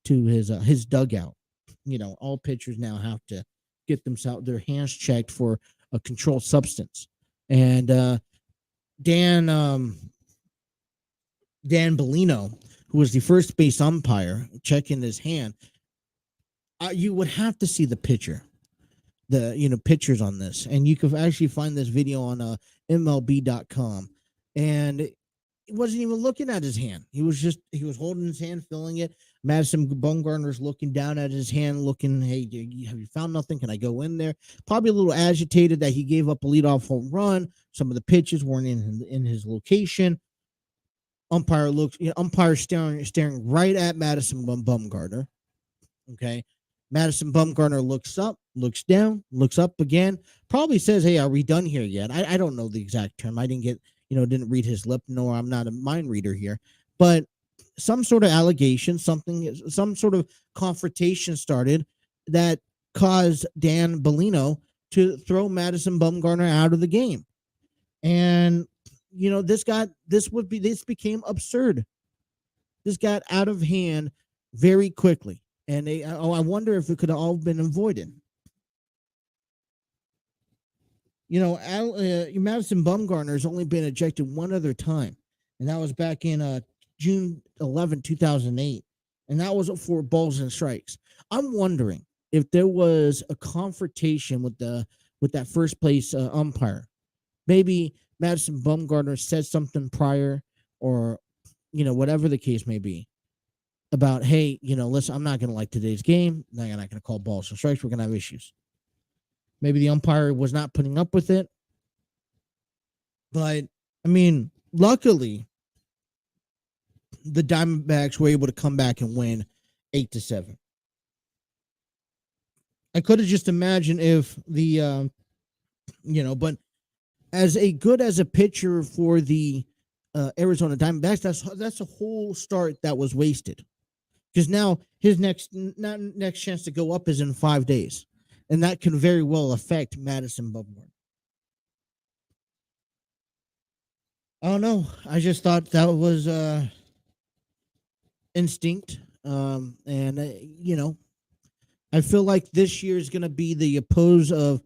to his dugout, all pitchers now have to get their hands checked for a controlled substance. And Dan Bellino, who was the first base umpire, checking his hand, you would have to see the pictures on this, and you could actually find this video on MLB.com. And he wasn't even looking at his hand. He was holding his hand, feeling it. Madison Bumgarner's looking down at his hand, looking, hey, have you found nothing? Can I go in there? Probably a little agitated that he gave up a leadoff home run. Some of the pitches weren't in his location. Umpire staring right at Madison Bumgarner. Okay. Madison Bumgarner looks up, looks down, looks up again, probably says, hey, are we done here yet? I don't know the exact term. I didn't didn't read his lip. No, I'm not a mind reader here. But some sort of allegation, some sort of confrontation started that caused Dan Bellino to throw Madison Bumgarner out of the game. And, this became absurd. This got out of hand very quickly. And I wonder if it could have all been avoided. Madison Bumgarner has only been ejected one other time, and that was back in June 11, 2008, and that was for balls and strikes. I'm wondering if there was a confrontation with that first place umpire. Maybe Madison Bumgarner said something prior, or whatever the case may be, about, hey, listen, I'm not going to like today's game. I'm not going to call balls and strikes. We're going to have issues. Maybe the umpire was not putting up with it. But, luckily, the Diamondbacks were able to come back and win 8-7. I could have just imagined if the, but as a pitcher for the Arizona Diamondbacks, that's a whole start that was wasted. Because now his next chance to go up is in 5 days. And that can very well affect Madison Bumgarner. I don't know. I just thought that was instinct. I feel like this year is going to be the oppose of,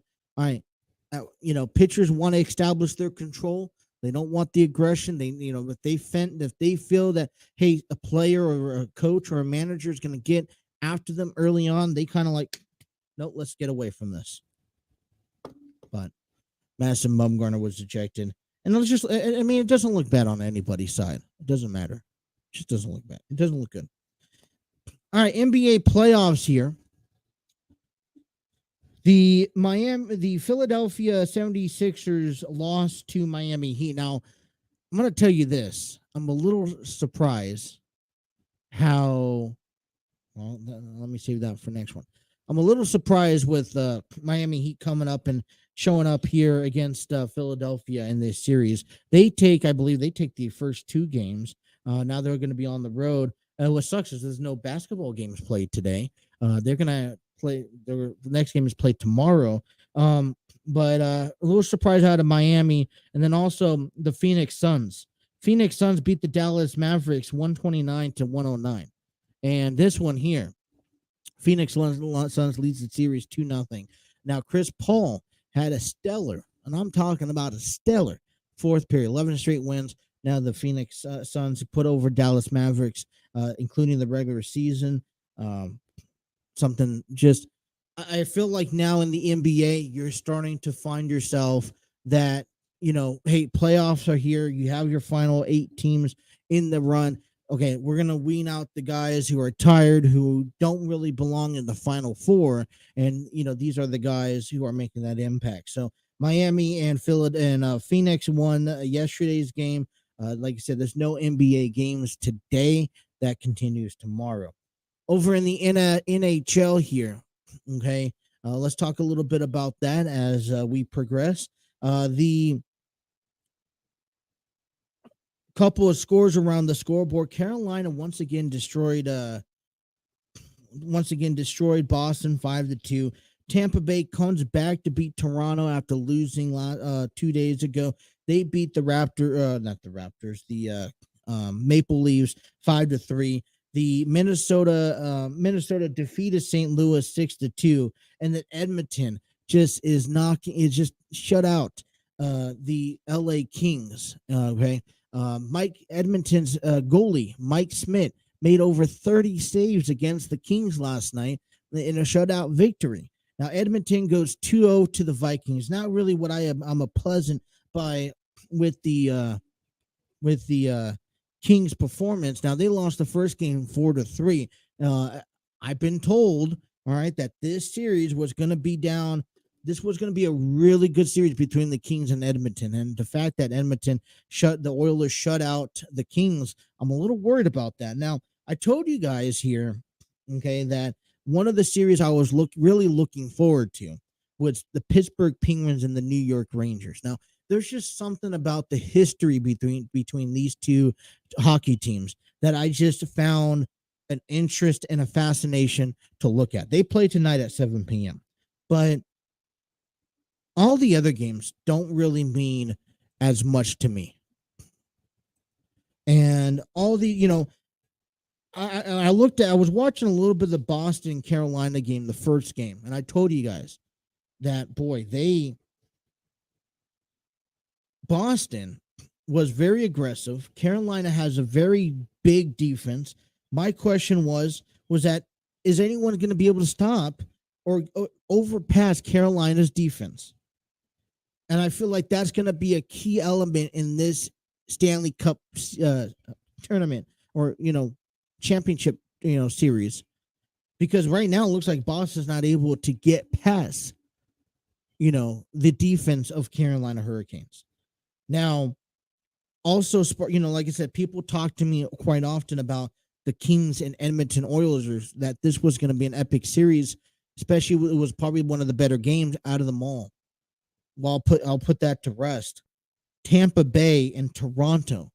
pitchers want to establish their control. They don't want the aggression. If they feel that, hey, a player or a coach or a manager is going to get after them early on, they kind of like, nope, let's get away from this. But Madison Bumgarner was ejected. And it doesn't look bad on anybody's side. It doesn't matter. It just doesn't look bad. It doesn't look good. All right, NBA playoffs here. The Philadelphia 76ers lost to Miami Heat. Now, I'm going to tell you this. I'm a little surprised how. Well, let me save that for next one. I'm a little surprised with Miami Heat coming up and showing up here against Philadelphia in this series. I believe they take the first 2 games. Now they're going to be on the road. What sucks is there's no basketball games played today. They're going to play. The next game is played tomorrow. But a little surprise out of Miami, and then also the Phoenix Suns. Phoenix Suns beat the Dallas Mavericks 129-109. And this one here, Phoenix Suns leads the series 2-0. Now, Chris Paul had a stellar, and I'm talking about a stellar 4th period, 11 straight wins. Now the Phoenix Suns put over Dallas Mavericks, including the regular season. Something just, I feel like now in the NBA, you're starting to find yourself that, hey, playoffs are here. You have your final 8 teams in the run. Okay, we're going to wean out the guys who are tired, who don't really belong in the final 4. And, these are the guys who are making that impact. So Miami and Phoenix won yesterday's game. Like I said, there's no NBA games today. That continues tomorrow. Over in the NHL here, okay, let's talk a little bit about that as we progress. The couple of scores around the scoreboard. Carolina once again destroyed Boston 5-2. Tampa Bay comes back to beat Toronto after losing 2 days ago. They beat the Maple Leafs 5-3. The Minnesota defeated St. Louis 6-2, and then Edmonton just shut out the LA Kings. Okay. Edmonton's goalie, Mike Smith, made over 30 saves against the Kings last night in a shutout victory. Now, Edmonton goes 2-0 to the Vikings. Not really what I'm a pleasant by with the Kings' performance. Now, they lost the first game 4-3. I've been told, all right, that this series was going to be down. This was going to be a really good series between the Kings and Edmonton. And the fact that Edmonton the Oilers shut out the Kings, I'm a little worried about that. Now, I told you guys here, okay, that one of the series I was really looking forward to was the Pittsburgh Penguins and the New York Rangers. Now, there's just something about the history between these two hockey teams that I just found an interest and a fascination to look at. They play tonight at 7 p.m. But all the other games don't really mean as much to me. And all the, I was watching a little bit of the Boston Carolina game, the first game, and I told you guys that, boy, Boston was very aggressive. Carolina has a very big defense. My question was that, is anyone going to be able to stop or overpass Carolina's defense? And I feel like that's going to be a key element in this Stanley Cup tournament or, championship, series. Because right now it looks like Boston's not able to get past, the defense of Carolina Hurricanes. Now, also, like I said, people talk to me quite often about the Kings and Edmonton Oilers, that this was going to be an epic series, especially it was probably one of the better games out of them all. Well, I'll put that to rest. Tampa Bay and Toronto.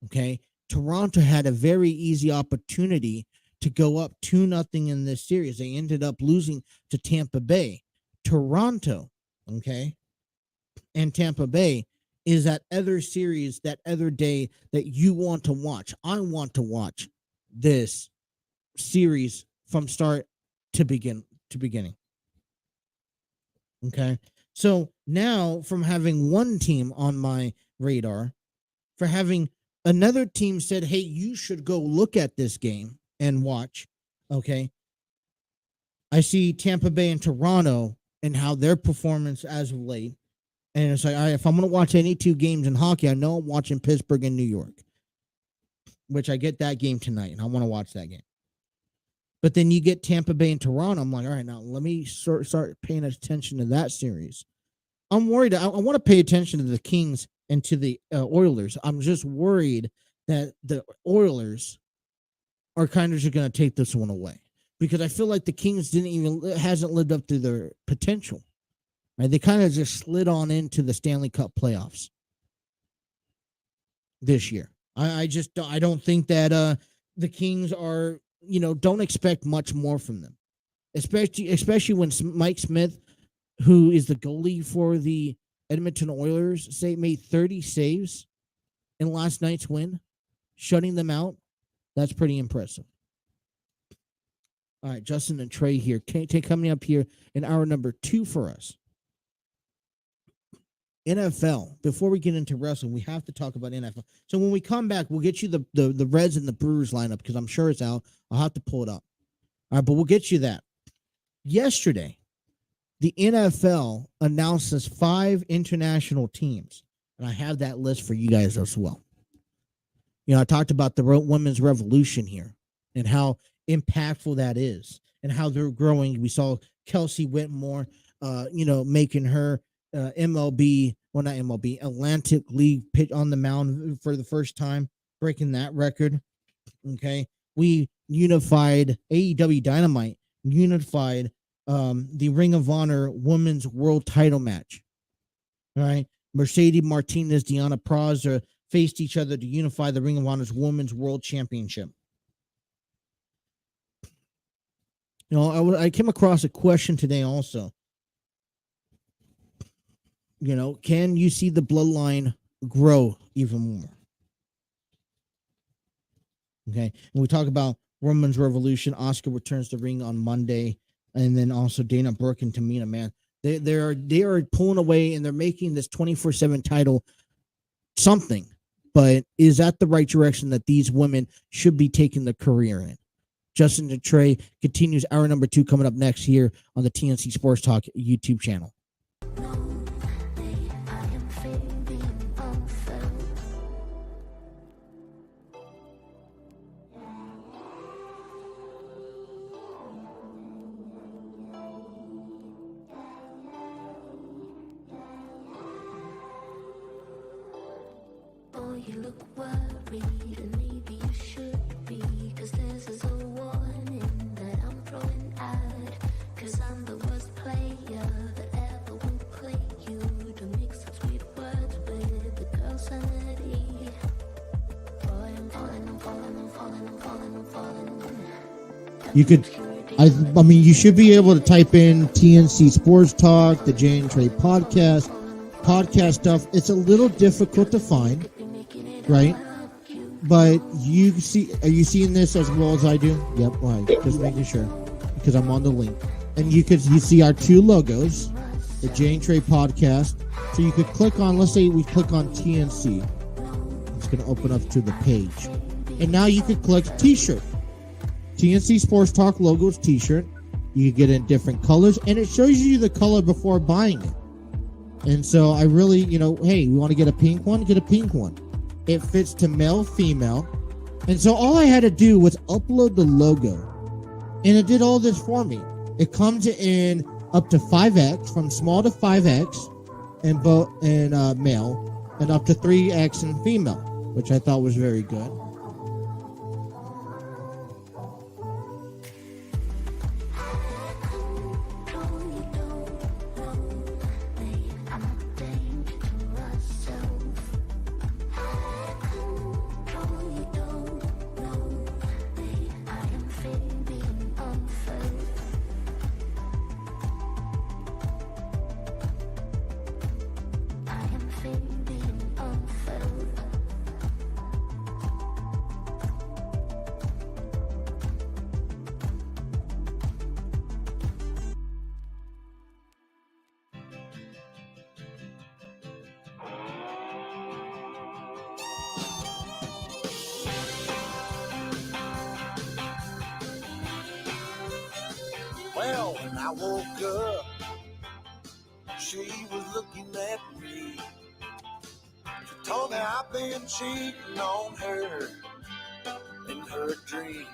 Okay. Toronto had a very easy opportunity to go up 2-0 in this series. They ended up losing to Tampa Bay. Toronto, okay, and Tampa Bay is that other series, that other day that you want to watch. I want to watch this series from start to beginning. Okay. So now, from having one team on my radar, for having another team said, hey, you should go look at this game and watch, okay, I see Tampa Bay and Toronto and how their performance as of late, and it's like, all right, if I'm going to watch any two games in hockey, I know I'm watching Pittsburgh and New York, which I get that game tonight, and I want to watch that game. But then you get Tampa Bay and Toronto. I'm like, all right, now let me start paying attention to that series. I'm worried. I want to pay attention to the Kings and to the Oilers. I'm just worried that the Oilers are kind of just going to take this one away, because I feel like the Kings hasn't lived up to their potential. Right? They kind of just slid on into the Stanley Cup playoffs this year. I don't think that the Kings are, don't expect much more from them, especially when Mike Smith, who is the goalie for the Edmonton Oilers, made 30 saves in last night's win, shutting them out. That's pretty impressive. All right, Justin and Trey here. Coming up here in hour number 2 for us. NFL. Before we get into wrestling, we have to talk about NFL. So when we come back, we'll get you the Reds and the Brewers lineup, because I'm sure it's out. I'll have to pull it up. All right, but we'll get you that. Yesterday, the NFL announces 5 international teams, and I have that list for you guys as well. I talked about the women's revolution here and how impactful that is and how they're growing. We saw Kelsie Whitmore, making her MLB, well, not MLB, Atlantic League pitch on the mound for the first time, breaking that record. Okay. We unified AEW Dynamite, unified the Ring of Honor Women's World Title match. All right. Mercedes Martinez, Deanna Praza faced each other to unify the Ring of Honor's Women's World Championship. I came across a question today also. Can you see the bloodline grow even more? Okay. And we talk about Women's Revolution. Asuka returns to the ring on Monday. And then also Dana Brooke and Tamina, man. They are pulling away, and they're making this 24/7 title something. But is that the right direction that these women should be taking their career in? Justin and Trey continues hour number 2 coming up next here on the TNC Sports Talk YouTube channel. You look worried, and maybe you should be, cause this is a warning that I'm throwing out, cause I'm the worst player that ever would play you, to mix up sweet words with the girl's sanity. Boy, I'm falling. You could, I mean, you should be able to type in TNC Sports Talk, the Jay and Trey podcast stuff. It's a little difficult to find. Right, but are you seeing this as well as I do? Yep, right. Just making sure, because I'm on the link, and you see our 2 logos, the Jay and Trey podcast. So you could click on, let's say we click on TNC, it's going to open up to the page, and now you could click T-shirt, TNC Sports Talk logos T-shirt. You can get it in different colors, and it shows you the color before buying it. And so I really, hey, we want to get a pink one, get a pink one. It fits to male, female. And so all I had to do was upload the logo. And it did all this for me. It comes in up to 5X, from small to 5X in male, and up to 3X in female, which I thought was very good. Well, when I woke up, she was looking at me. She told me I've been cheating on her in her dream.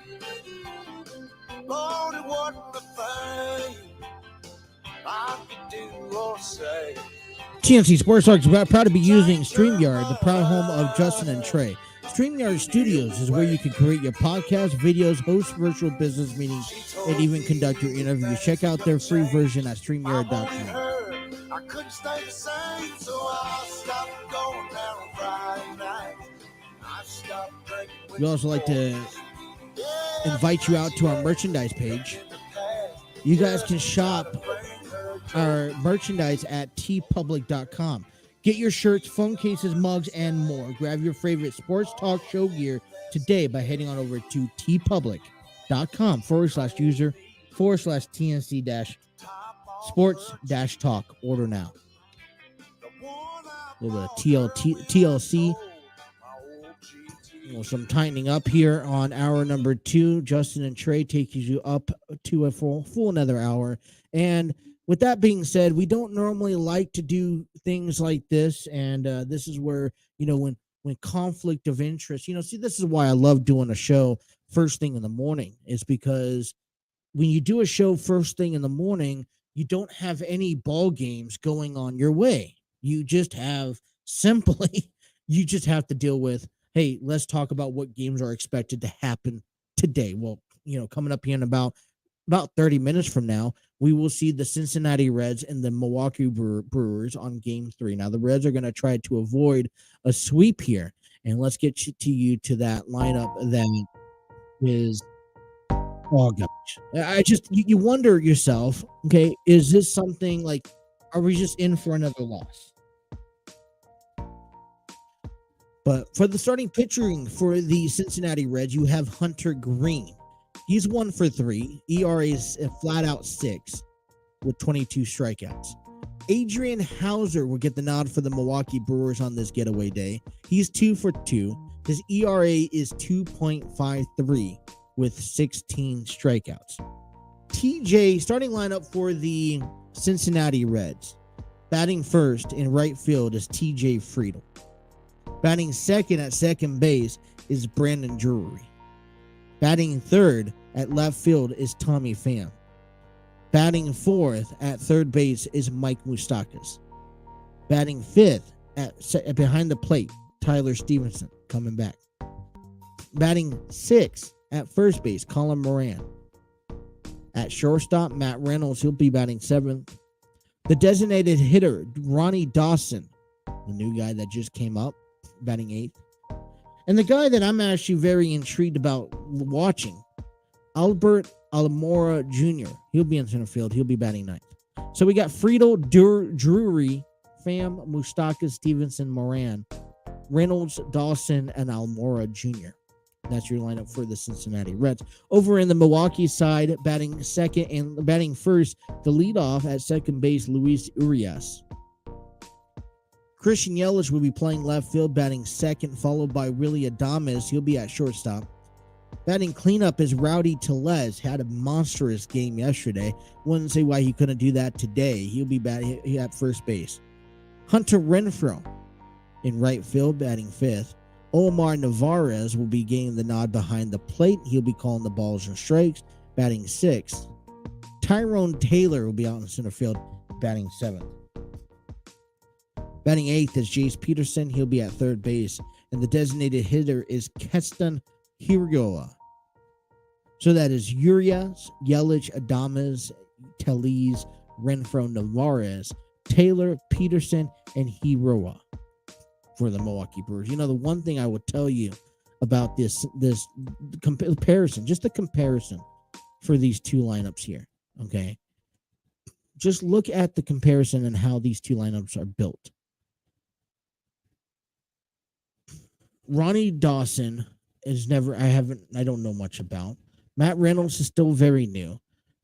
Lord, it wasn't a thing I could do or say. TNC Sports Talk is proud to be using StreamYard, the proud home of Justin and Trey. StreamYard Studios is where you can create your podcast, videos, host virtual business meetings, and even conduct your interviews. Check out their free version at StreamYard.com. I couldn't stay the same, so I stopped going out on Friday night. I stopped drinking. We also like to invite you out to our merchandise page. You guys can shop our merchandise at tpublic.com. Get your shirts, phone cases, mugs, and more. Grab your favorite sports talk show gear today by heading on over to tpublic.com/user/TNC-sports-talk. Order now. A little bit of TLC. Well, some tightening up here on hour number 2. Justin and Trey take you up to a full another hour. And with that being said, we don't normally like to do things like this, and this is where, when conflict of interest, see, this is why I love doing a show first thing in the morning, is because when you do a show first thing in the morning, you don't have any ball games going on your way. You just have you just have to deal with, hey, let's talk about what games are expected to happen today. Well, coming up here in about 30 minutes from now, we will see the Cincinnati Reds and the Milwaukee Brewers on Game 3. Now, the Reds are going to try to avoid a sweep here, and let's get to that lineup that is, oh gosh. You wonder yourself, okay, is this something like, are we just in for another loss? But for the starting pitching for the Cincinnati Reds, you have Hunter Green. He's 1 for 3. ERA is a flat out 6 with 22 strikeouts. Adrian Hauser will get the nod for the Milwaukee Brewers on this getaway day. He's 2 for 2. His ERA is 2.53 with 16 strikeouts. TJ, starting lineup for the Cincinnati Reds. Batting first in right field is TJ Friedl. Batting second at second base is Brandon Drury. Batting third at left field is Tommy Pham. Batting fourth at third base is Mike Moustakas. Batting fifth at behind the plate, Tyler Stevenson coming back. Batting sixth at first base, Colin Moran. At shortstop, Matt Reynolds, he'll be batting seventh. The designated hitter, Ronnie Dawson, the new guy that just came up, batting eighth. And the guy that I'm actually very intrigued about watching, Albert Almora Jr. He'll be in center field. He'll be batting ninth. So we got Friedl, Drury, Pham, Moustakas, Stevenson, Moran, Reynolds, Dawson, and Almora Jr. That's your lineup for the Cincinnati Reds. Over in the Milwaukee side, batting second and batting first, the leadoff at second base, Luis Urias. Christian Yelich will be playing left field, batting second, followed by Willie Adames. He'll be at shortstop. Batting cleanup is Rowdy Tellez. Had a monstrous game yesterday. Wouldn't say why he couldn't do that today. He'll be batting at first base. Hunter Renfroe in right field, batting fifth. Omar Narvaez will be getting the nod behind the plate. He'll be calling the balls and strikes, batting sixth. Tyrone Taylor will be out in center field, batting seventh. Batting eighth is Jace Peterson. He'll be at third base. And the designated hitter is Keston Hiroa. So that is Urias, Yelich, Adames, Tellez, Renfroe, Narvaez, Taylor, Peterson, and Hiroa for the Milwaukee Brewers. The one thing I would tell you about this comparison, just the comparison for these two lineups here, okay? Just look at the comparison and how these two lineups are built. Ronnie Dawson is I don't know much about. Matt Reynolds is still very new.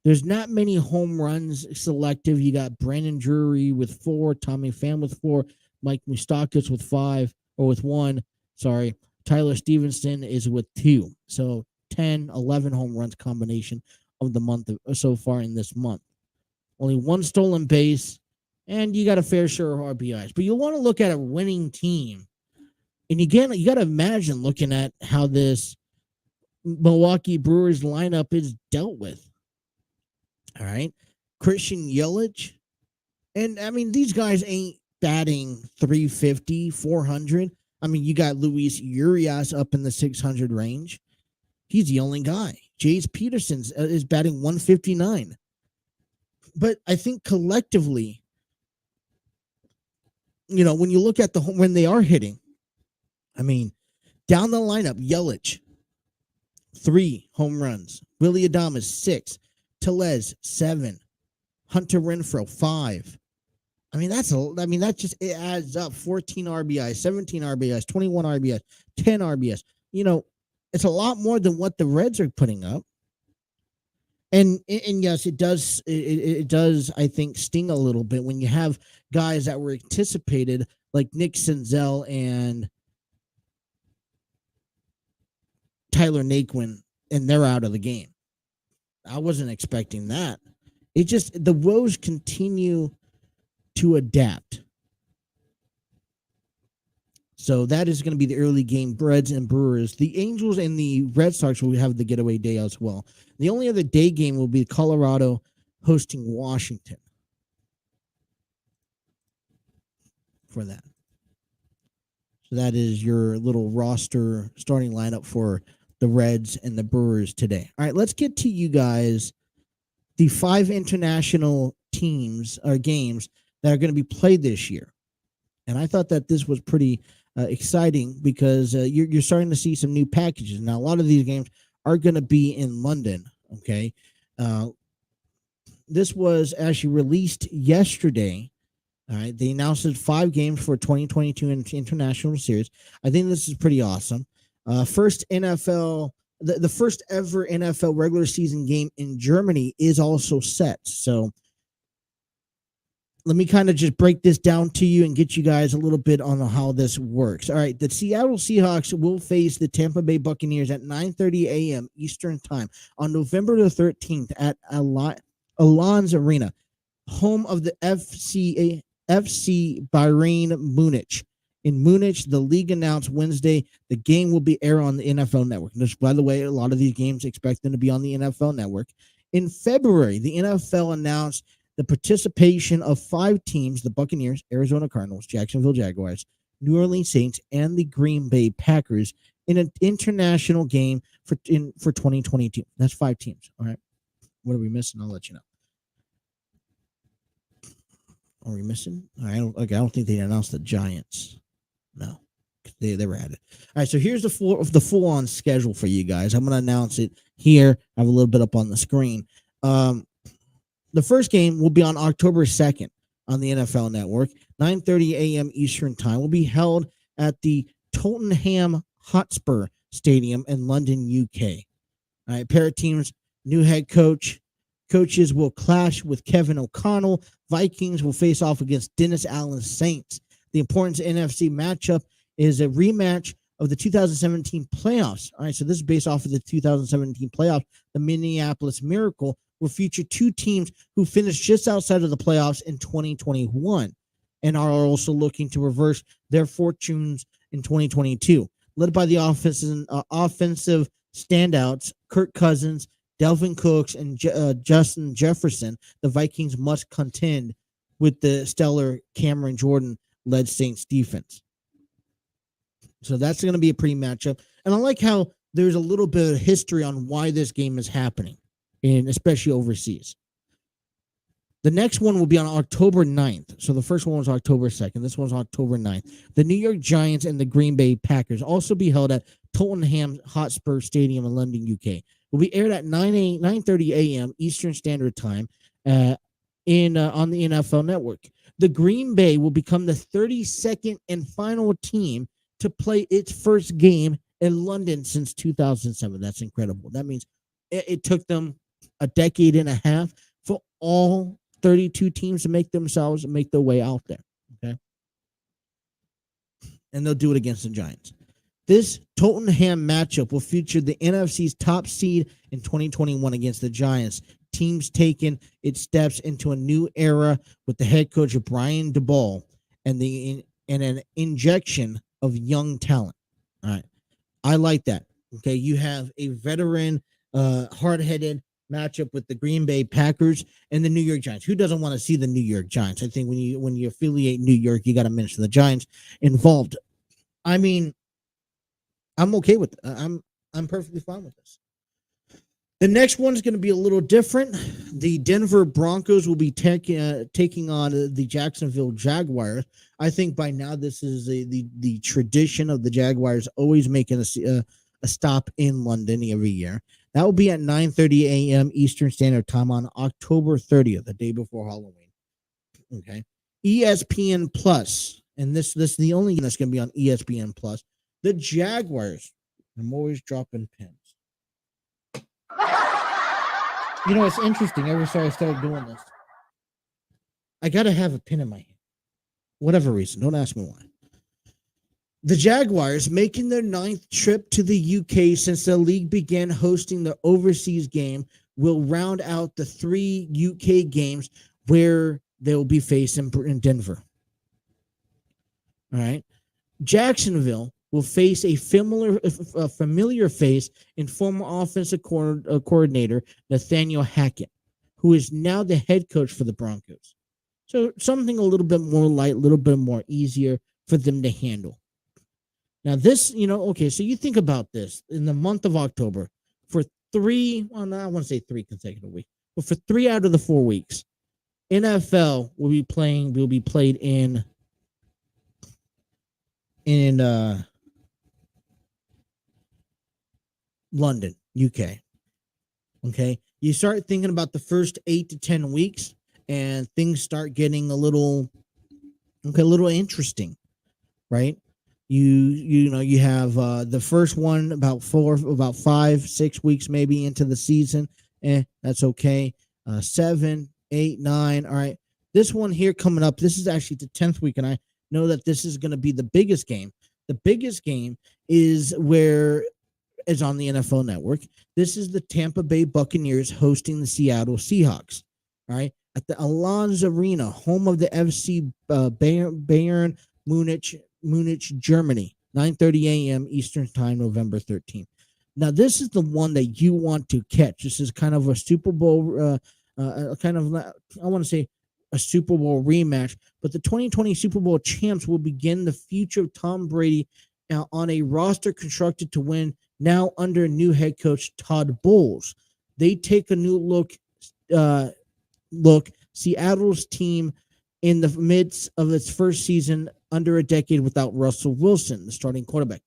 There's not many home runs selective. You got Brandon Drury with 4, Tommy Pham with 4, Mike Moustakas with 5, or with 1. Sorry. Tyler Stevenson is with 2. So 10, 11 home runs combination of the month so far in this month. Only 1 stolen base, and you got a fair share of RBIs. But you want to look at a winning team. And again, you got to imagine looking at how this Milwaukee Brewers lineup is dealt with. All right. Christian Yelich. And, I mean, these guys ain't batting 350, 400. I mean, you got Luis Urias up in the 600 range. He's the only guy. Jace Peterson is batting 159. But I think collectively, you know, when you look at when they are hitting, I mean, down the lineup, Yelich, 3 home runs. Willie Adames, 6. Tellez, 7. Hunter Renfroe, 5. I mean, that just it adds up. 14 RBIs, 17 RBIs, 21 RBIs, 10 RBIs. You know, it's a lot more than what the Reds are putting up. And yes, it does. It does, I think, sting a little bit when you have guys that were anticipated like Nick Senzel and Tyler Naquin, and they're out of the game. I wasn't expecting that. It just, the woes continue to adapt. So that is going to be the early game, Reds and Brewers. The Angels and the Red Sox will have the getaway day as well. The only other day game will be Colorado hosting Washington for that. So that is your little roster starting lineup for the Reds and the Brewers today. All right, let's get to you guys the 5 international teams or games that are going to be played this year. And I thought that this was pretty exciting because you're starting to see some new packages. Now, a lot of these games are going to be in London, okay? This was actually released yesterday. All right, they announced 5 games for 2022 International Series. I think this is pretty awesome. First NFL, the first ever NFL regular season game in Germany is also set. So let me kind of just break this down to you and get you guys a little bit on how this works. All right, the Seattle Seahawks will face the Tampa Bay Buccaneers at 9:30 a.m. Eastern Time on November the 13th at Allianz Arena, home of the FC Bayern Munich. In Munich, the league announced Wednesday the game will be aired on the NFL Network. Just, by the way, a lot of these games expect them to be on the NFL Network. In February, the NFL announced the participation of 5 teams: the Buccaneers, Arizona Cardinals, Jacksonville Jaguars, New Orleans Saints, and the Green Bay Packers in an international game for 2022. That's 5 teams. All right. What are we missing? I'll let you know. Are we missing? I don't think they announced the Giants. No, they were at it. All right, so here's the full on schedule for you guys. I'm going to announce it here. I have a little bit up on the screen. The first game will be on October 2nd on the NFL Network, 9:30 a.m. Eastern Time. Will be held at the Tottenham Hotspur Stadium in London, UK. All right, pair of teams, new head coaches will clash with Kevin O'Connell. Vikings will face off against Dennis Allen's Saints. The important NFC matchup is a rematch of the 2017 playoffs. All right, so this is based off of the 2017 playoffs. The Minneapolis Miracle will feature 2 teams who finished just outside of the playoffs in 2021 and are also looking to reverse their fortunes in 2022. Led by the offensive standouts, Kirk Cousins, Delvin Cooks, and Justin Jefferson, the Vikings must contend with the stellar Cameron Jordan-led Saints defense. So that's going to be a pretty matchup. And I like how there's a little bit of history on why this game is happening, and especially overseas. The next one will be on October 9th. So the first one was October 2nd. This one's October 9th. The New York Giants and the Green Bay Packers also be held at Tottenham Hotspur Stadium in London, UK. Will be aired at 9:30 a.m. Eastern Standard Time on the NFL Network. The Green Bay will become the 32nd and final team to play its first game in London since 2007. That's incredible. That means it took them a decade and a half for all 32 teams to make their way out there. Okay. And they'll do it against the Giants. This Tottenham matchup will feature the NFC's top seed in 2021 against the Giants. Teams taking its steps into a new era with the head coach of Brian DeBall and an injection of young talent. All right. I like that. Okay. You have a veteran, hard-headed matchup with the Green Bay Packers and the New York Giants. Who doesn't want to see the New York Giants? I think when you affiliate New York, you got to mention the Giants involved. I mean, I'm okay with it. I'm perfectly fine with this. The next one's going to be a little different. The Denver Broncos will be taking on the Jacksonville Jaguars. I think by now this is the tradition of the Jaguars always making a stop in London every year. That will be at 9:30 a.m. Eastern Standard Time on October 30th, the day before Halloween. Okay. ESPN Plus, and this is the only one that's going to be on ESPN Plus. The Jaguars. I'm always dropping pins. You know, it's interesting. Ever since I started doing this, I got to have a pin in my hand. Whatever reason. Don't ask me why. The Jaguars, making their 9th trip to the UK since the league began hosting the overseas game, will round out the 3 UK games where they will be facing in Denver. All right. Jacksonville will face a familiar face in former offensive coordinator Nathaniel Hackett, who is now the head coach for the Broncos. So something a little bit more light, a little bit more easier for them to handle. Now this, okay, so you think about this. In the month of October, for I want to say 3 consecutive weeks, but for 3 out of the 4 weeks, NFL will be played in London, UK. Okay. You start thinking about the first 8 to 10 weeks and things start getting a little interesting, right? You have the first one about 5-6 weeks maybe into the season. That's okay. 7, 8, 9. All right. This one here coming up, this is actually the 10th week, and I know that this is going to be the biggest game. The biggest game is on the NFL Network. This is the Tampa Bay Buccaneers hosting the Seattle Seahawks. All right. At the Allianz Arena, home of the FC Bayern Munich, Germany, 9:30 a.m. Eastern Time, November 13th. Now, this is the one that you want to catch. This is kind of a Super Bowl, I want to say a Super Bowl rematch, but the 2020 Super Bowl champs will begin the future of Tom Brady on a roster constructed to win, now under new head coach Todd Bowles. They take a new look. Seattle's team in the midst of its first season under a decade without Russell Wilson, the starting quarterback.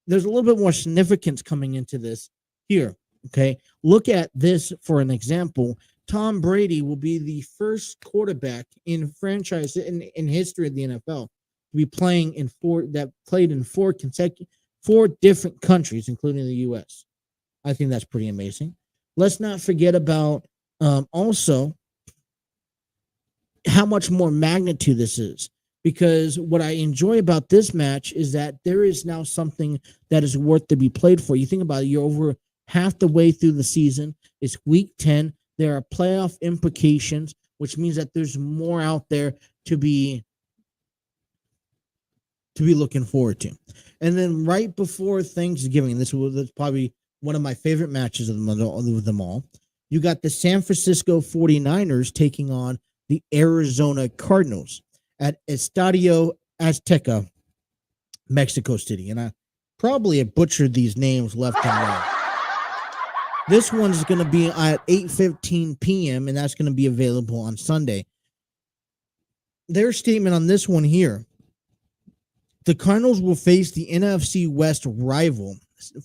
There's a little bit more significance coming into this here. Okay. Look at this for an example. Tom Brady will be the first quarterback in franchise in history of the NFL to be played in 4 different countries, including the U.S. I think that's pretty amazing. Let's not forget about also how much more magnitude this is, because what I enjoy about this match is that there is now something that is worth to be played for. You think about it, you're over half the way through the season. It's week 10. There are playoff implications, which means that there's more out there to be looking forward to. And then right before Thanksgiving, this was probably one of my favorite matches of them all. You got the San Francisco 49ers taking on the Arizona Cardinals at Estadio Azteca, Mexico City. And I probably have butchered these names left and right. This one's going to be at 8:15 p.m., and that's going to be available on Sunday. Their statement on this one here: the Cardinals will face the NFC West rival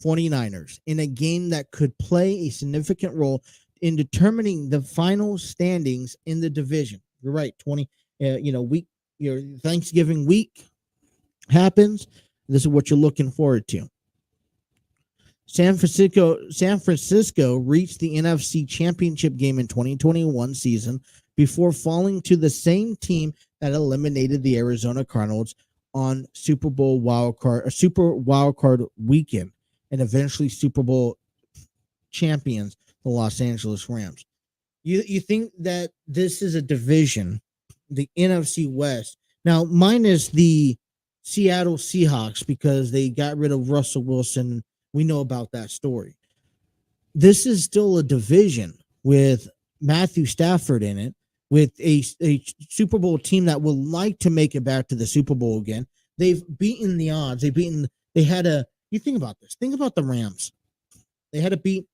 49ers in a game that could play a significant role in determining the final standings in the division. You're right. Your Thanksgiving week happens. This is what you're looking forward to. San Francisco reached the NFC Championship game in 2021 season before falling to the same team that eliminated the Arizona Cardinals on Super Wildcard weekend, and eventually Super Bowl champions, the Los Angeles Rams. You think that this is a division, the NFC West, now minus the Seattle Seahawks, because they got rid of Russell Wilson. We know about that story. this is still a division with Matthew Stafford in it, with a Super Bowl team that would like to make it back to the Super Bowl again. They've beaten the odds. You think about this. Think about the Rams. They had to beat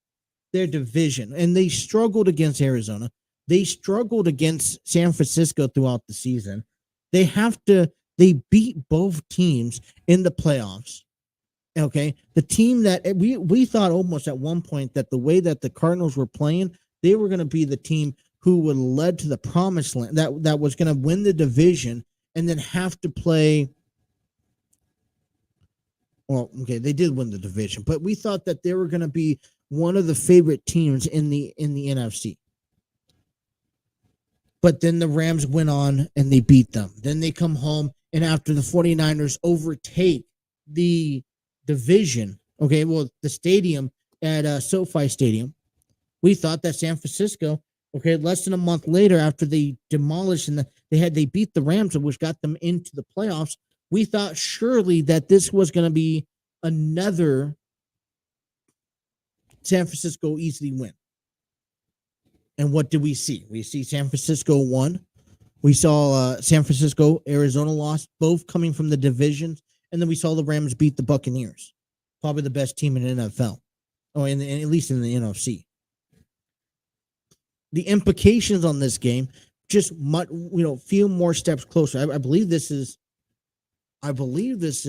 their division, and they struggled against Arizona. They struggled against San Francisco throughout the season. They beat both teams in the playoffs. Okay. The team that we thought almost at one point that the way that the Cardinals were playing, they were going to be the team who would led to the promised land, that was going to win the division and then have to play. Well, okay, they did win the division, but we thought that they were going to be one of the favorite teams in the NFC. But then the Rams went on and they beat them. Then they come home, and after the 49ers overtake the division, the stadium at SoFi Stadium, we thought that San Francisco, less than a month later after they demolished and they beat the Rams, which got them into the playoffs, we thought surely that this was going to be another San Francisco easily win. And what did we see? We see San Francisco won. We saw San Francisco, Arizona lost, both coming from the divisions. And then we saw the Rams beat the Buccaneers, probably the best team in the NFL, or at least in the NFC. The implications on this game, just few more steps closer. I believe this is this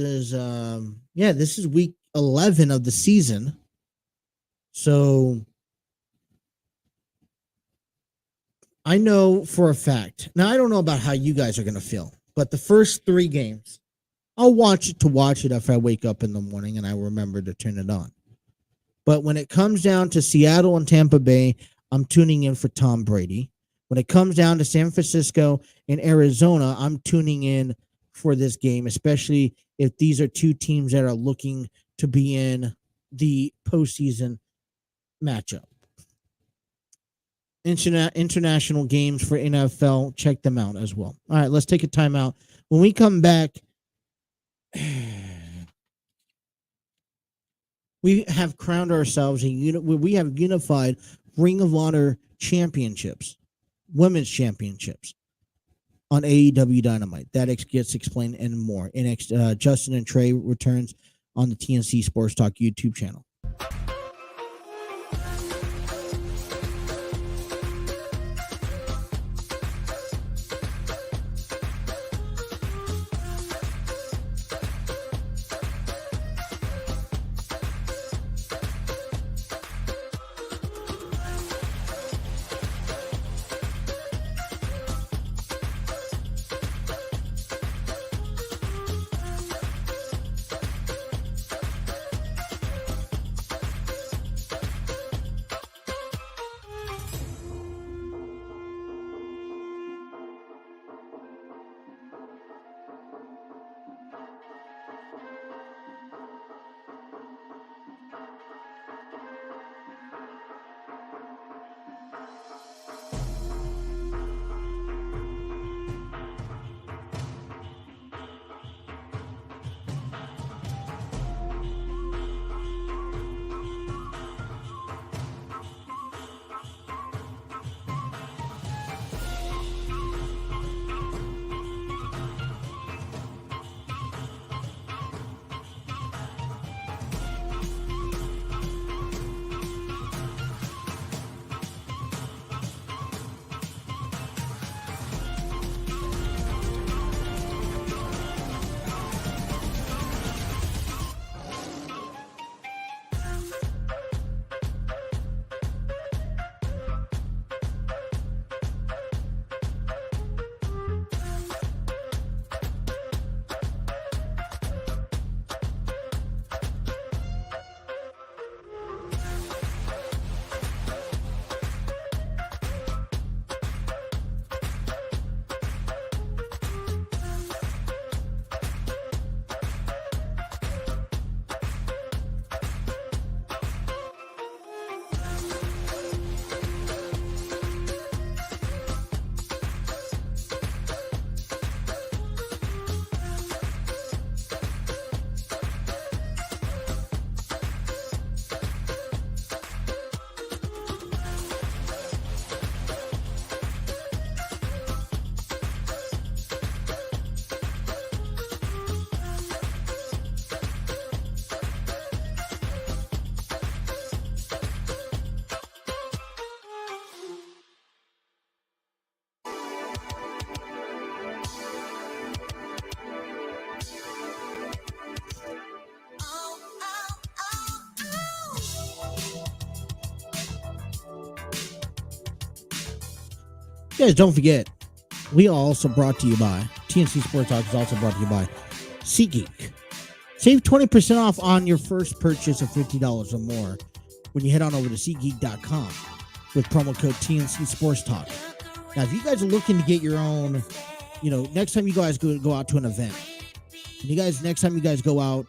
is week 11 of the season. So I know for a fact. Now, I don't know about how you guys are going to feel, but the first 3 games, I'll watch it if I wake up in the morning and I remember to turn it on. But when it comes down to Seattle and Tampa Bay, I'm tuning in for Tom Brady. When it comes down to San Francisco and Arizona, I'm tuning in for this game, especially if these are 2 teams that are looking to be in the postseason matchup. International games for NFL, check them out as well. All right, let's take a timeout. When we come back, we have crowned ourselves we have unified Ring of Honor championships, women's championships on AEW Dynamite. That gets explained and more. Justin and Trey returns on the TNC Sports Talk YouTube channel. You guys, don't forget, we are also brought to you by TNC Sports Talk is also brought to you by SeatGeek. Save 20% off on your first purchase of $50 or more when you head on over to SeatGeek.com with promo code TNC Sports Talk. Now, if you guys are looking to get your own, next time you guys go out to an event, next time you guys go out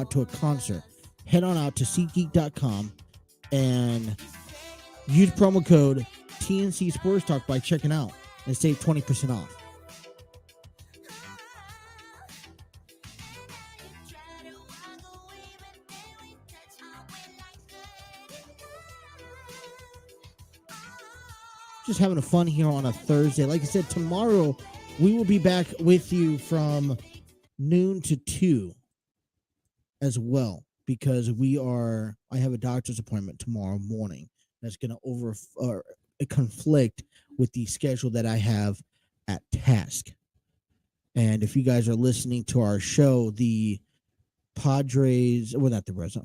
to a concert, head on out to SeatGeek.com and use promo code TNC Sports Talk by checking out and save 20% off. Just having a fun here on a Thursday. Like I said, tomorrow we will be back with you from noon to 2 as well, because I have a doctor's appointment tomorrow morning that's going to conflict with the schedule that I have at Task. And if you guys are listening to our show, the Padres, well, not the Reds.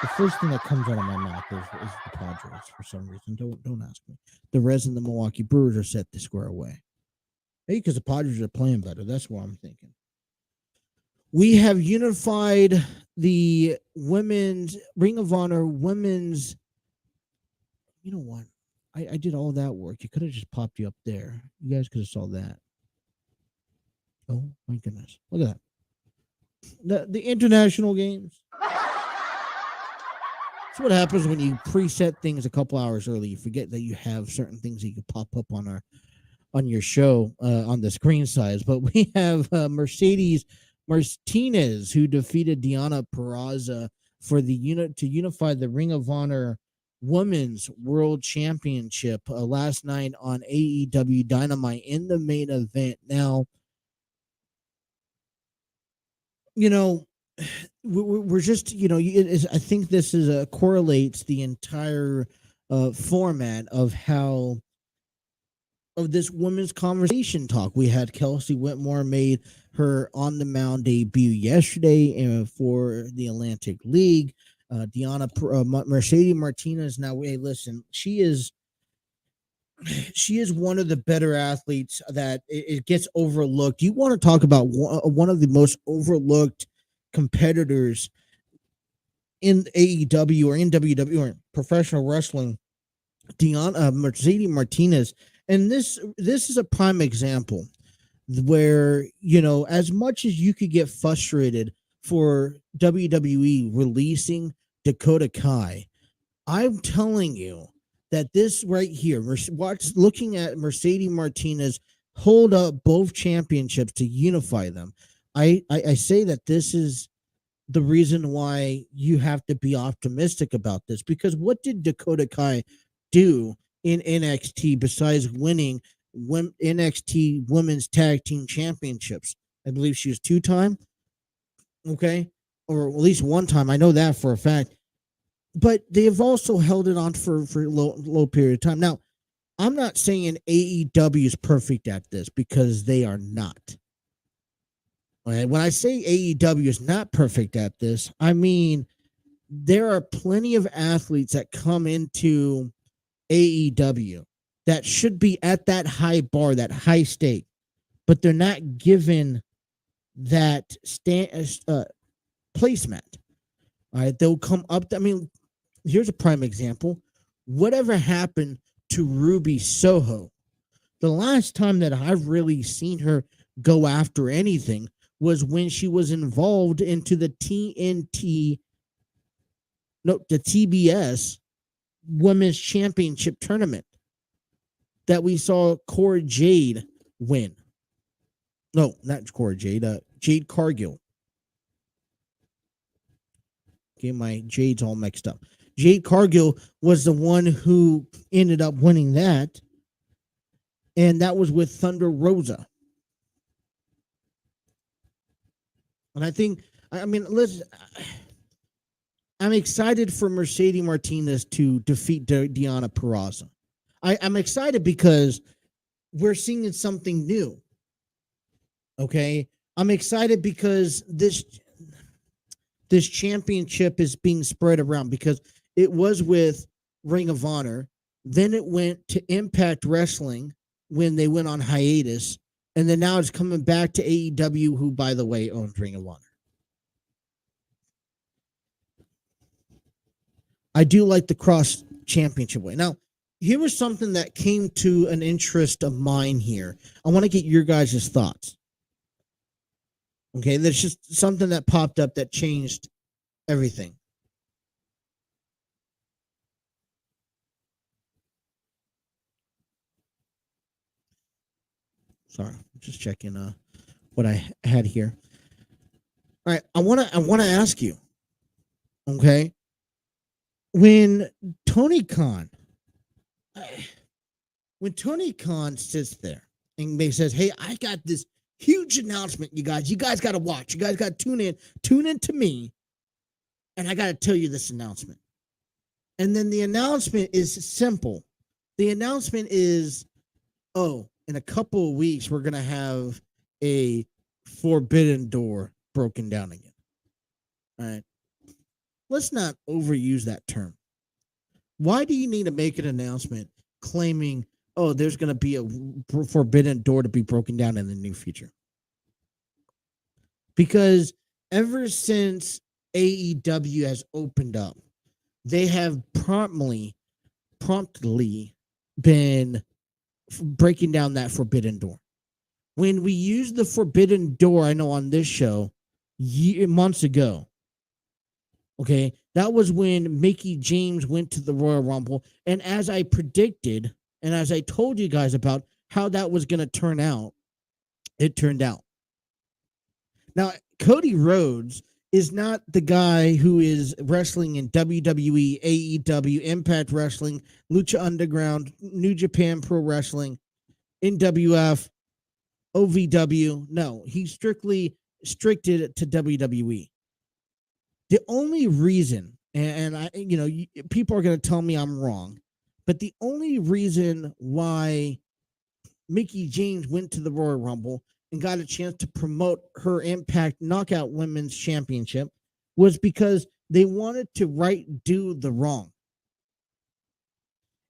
The first thing that comes out of my mouth is the Padres for some reason. Don't ask me. The Reds and the Milwaukee Brewers are set to square away. Maybe because the Padres are playing better. That's what I'm thinking. We have unified the women's Ring of Honor women's. You know what? I did all that work. You could have just popped you up there. You guys could have saw that. Oh my goodness! Look at that. The international games. That's what happens when you preset things a couple hours early. You forget that you have certain things that you can pop up on your show on the screen size. But we have Mercedes Martinez, who defeated Deonna Purrazzo for to unify the Ring of Honor Women's World Championship last night on AEW Dynamite in the main event. Now, we're just, I think this is correlates the entire format of this women's conversation talk. We had Kelsie Whitmore made her on the mound debut yesterday for the Atlantic League. Mercedes Martinez. Now, hey, listen, she is one of the better athletes that it gets overlooked. You want to talk about one of the most overlooked competitors in AEW or in WWE or professional wrestling, Mercedes Martinez. And this is a prime example where, as much as you could get frustrated for WWE releasing Dakota Kai, I'm telling you that this right here, looking at Mercedes Martinez hold up both championships to unify them, I say that this is the reason why you have to be optimistic about this, because what did Dakota Kai do in NXT besides winning NXT Women's Tag Team Championships? I believe she was 2-time, okay, or at least 1 time. I know that for a fact. But they have also held it on for a low period of time. Now, I'm not saying AEW is perfect at this, because they are not. When I say AEW is not perfect at this, I mean there are plenty of athletes that come into AEW that should be at that high bar, that high stake, but they're not given that placemat. All right, they'll come up. Here's a prime example. Whatever happened to Ruby Soho? The last time that I've really seen her go after anything was when she was involved into the TBS Women's Championship tournament that we saw Cora Jade win. No, not Cora Jade, Jade Cargill. Okay, my Jade's all mixed up. Jade Cargill was the one who ended up winning that, and that was with Thunder Rosa. And I'm excited for Mercedes Martinez to defeat Deonna Purrazzo. I'm excited because we're seeing something new. Okay? I'm excited because this championship is being spread around, because it was with Ring of Honor. Then it went to Impact Wrestling when they went on hiatus. And then now it's coming back to AEW, who, by the way, owns Ring of Honor. I do like the cross championship way. Now, here was something that came to an interest of mine here. I want to get your guys' thoughts. Okay, there's just something that popped up that changed everything. Sorry, just checking what I had here. All right, I want to ask you, okay? When Tony Khan sits there and he says, "Hey, I got this huge announcement, you guys. You guys got to watch. You guys got to tune in to me, and I got to tell you this announcement." And then the announcement is simple. The announcement is, oh, in a couple of weeks, we're going to have a forbidden door broken down again. All right. Let's not overuse that term. Why do you need to make an announcement claiming, oh, there's going to be a forbidden door to be broken down in the near future? Because ever since AEW has opened up, they have promptly been breaking down that forbidden door. When we used the forbidden door, I know on this show, months ago, okay, that was when Mickie James went to the Royal Rumble. And as I predicted, and as I told you guys about how that was going to turn out, it turned out. Now, Cody Rhodes is not the guy who is wrestling in WWE, AEW, Impact Wrestling, Lucha Underground, New Japan Pro Wrestling, NWF, OVW. No, he's strictly restricted to WWE. The only reason, and I, people are going to tell me I'm wrong, but the only reason why Mickie James went to the Royal Rumble and got a chance to promote her Impact Knockout Women's Championship was because they wanted to do the wrong.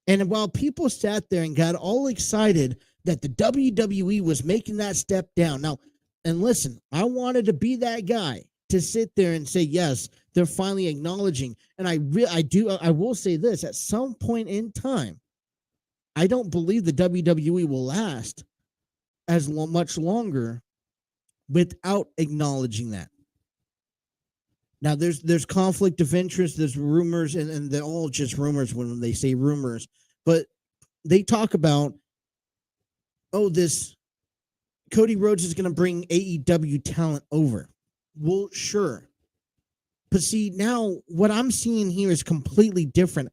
And while people sat there and got all excited that the WWE was making that step down. Now, and listen, I wanted to be that guy to sit there and say, yes, they're finally acknowledging. And I will say this, at some point in time, I don't believe the WWE will last as much longer without acknowledging that. Now, there's conflict of interest, there's rumors, and they're all just rumors when they say rumors, but they talk about, oh, this Cody Rhodes is going to bring AEW talent over. Well, sure. But see, now what I'm seeing here is completely different.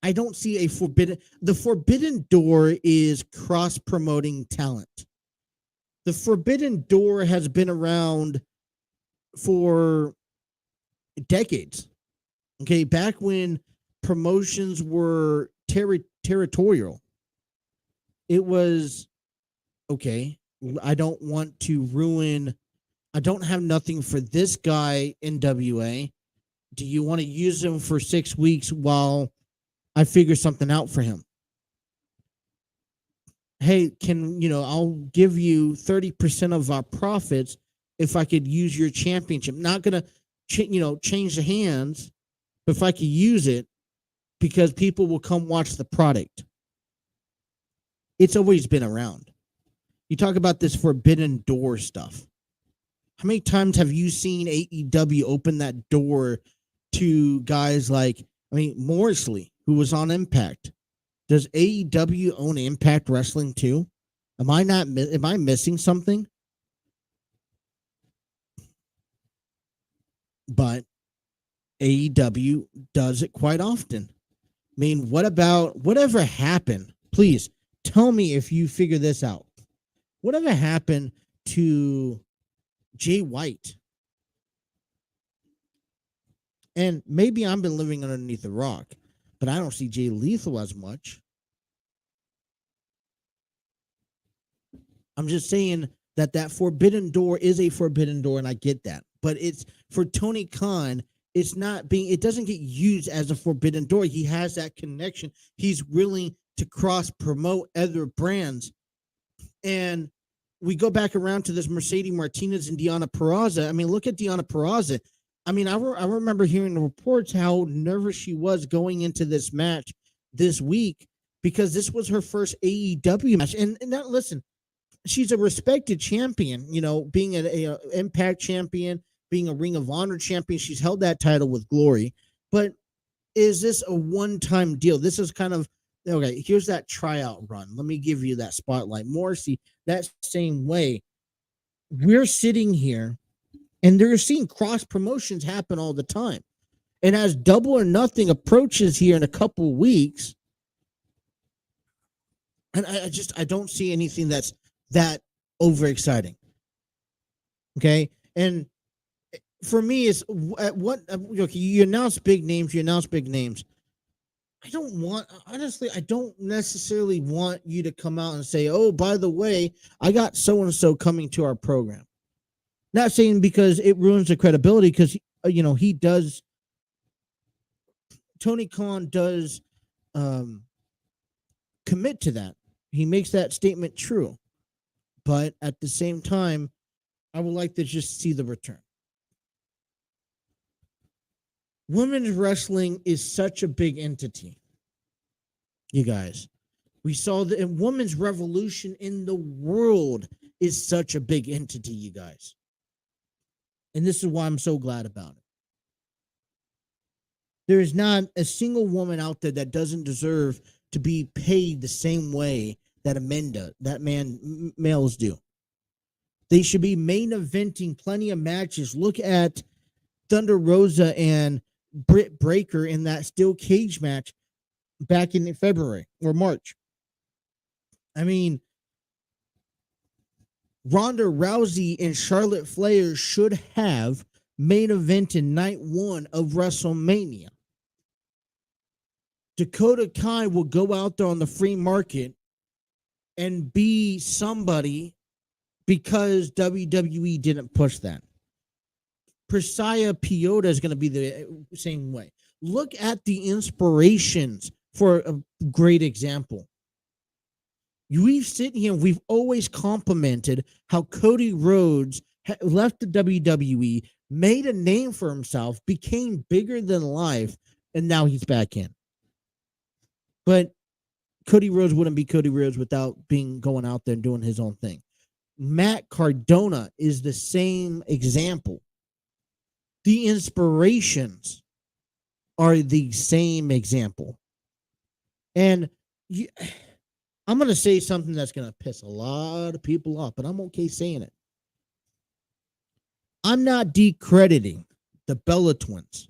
I don't see the forbidden door is cross-promoting talent. The forbidden door has been around for decades. Okay, back when promotions were territorial, it was, okay, I don't want to ruin, I don't have nothing for this guy, NWA. Do you want to use him for 6 weeks while I figure something out for him? Hey, I'll give you 30% of our profits if I could use your championship. Not going to, change the hands, but if I could use it, because people will come watch the product. It's always been around. You talk about this forbidden door stuff. How many times have you seen AEW open that door to guys like, Morrisley, who was on Impact? Does AEW own Impact Wrestling too? Am I missing something? But AEW does it quite often. Whatever happened? Please tell me if you figure this out. Whatever happened to Jay White? And maybe I've been living underneath a rock, but I don't see Jay Lethal as much. I'm just saying that forbidden door is a forbidden door, and I get that. But it's for Tony Khan, it doesn't get used as a forbidden door. He has that connection. He's willing to cross promote other brands. And we go back around to this Mercedes Martinez and Deonna Purrazzo. I mean, look at Deonna Purrazzo. I mean, I remember hearing the reports how nervous she was going into this match this week because this was her first AEW match. And that, listen, she's a respected champion, being an Impact champion, being a Ring of Honor champion. She's held that title with glory. But is this a one-time deal? This is kind of, okay, here's that tryout run. Let me give you that spotlight. Morrissey, that same way. We're sitting here, and they're seeing cross promotions happen all the time. And as Double or Nothing approaches here in a couple weeks, and I don't see anything that's that overexciting. Okay. And for me, it's you announce big names, I don't necessarily want you to come out and say, oh, by the way, I got so-and-so coming to our program. Not saying because it ruins the credibility, because, he does, Tony Khan does commit to that. He makes that statement true. But at the same time, I would like to just see the return. Women's wrestling is such a big entity. You guys, we saw the women's revolution in the world is such a big entity, you guys. And this is why I'm so glad about it. There is not a single woman out there that doesn't deserve to be paid the same way that males do. They should be main eventing plenty of matches. Look at Thunder Rosa and Britt Baker in that steel cage match back in February or March. I mean, Ronda Rousey and Charlotte Flair should have main event in night 1 of WrestleMania. Dakota Kai will go out there on the free market and be somebody because WWE didn't push that. Priscilla Piota is going to be the same way. Look at the inspirations for a great example. We've always complimented how Cody Rhodes left the WWE, made a name for himself, became bigger than life, and now he's back in. But Cody Rhodes wouldn't be Cody Rhodes without going out there and doing his own thing. Matt Cardona is the same example. The inspirations are the same example. And I'm going to say something that's going to piss a lot of people off, but I'm okay saying it. I'm not decrediting the Bella Twins.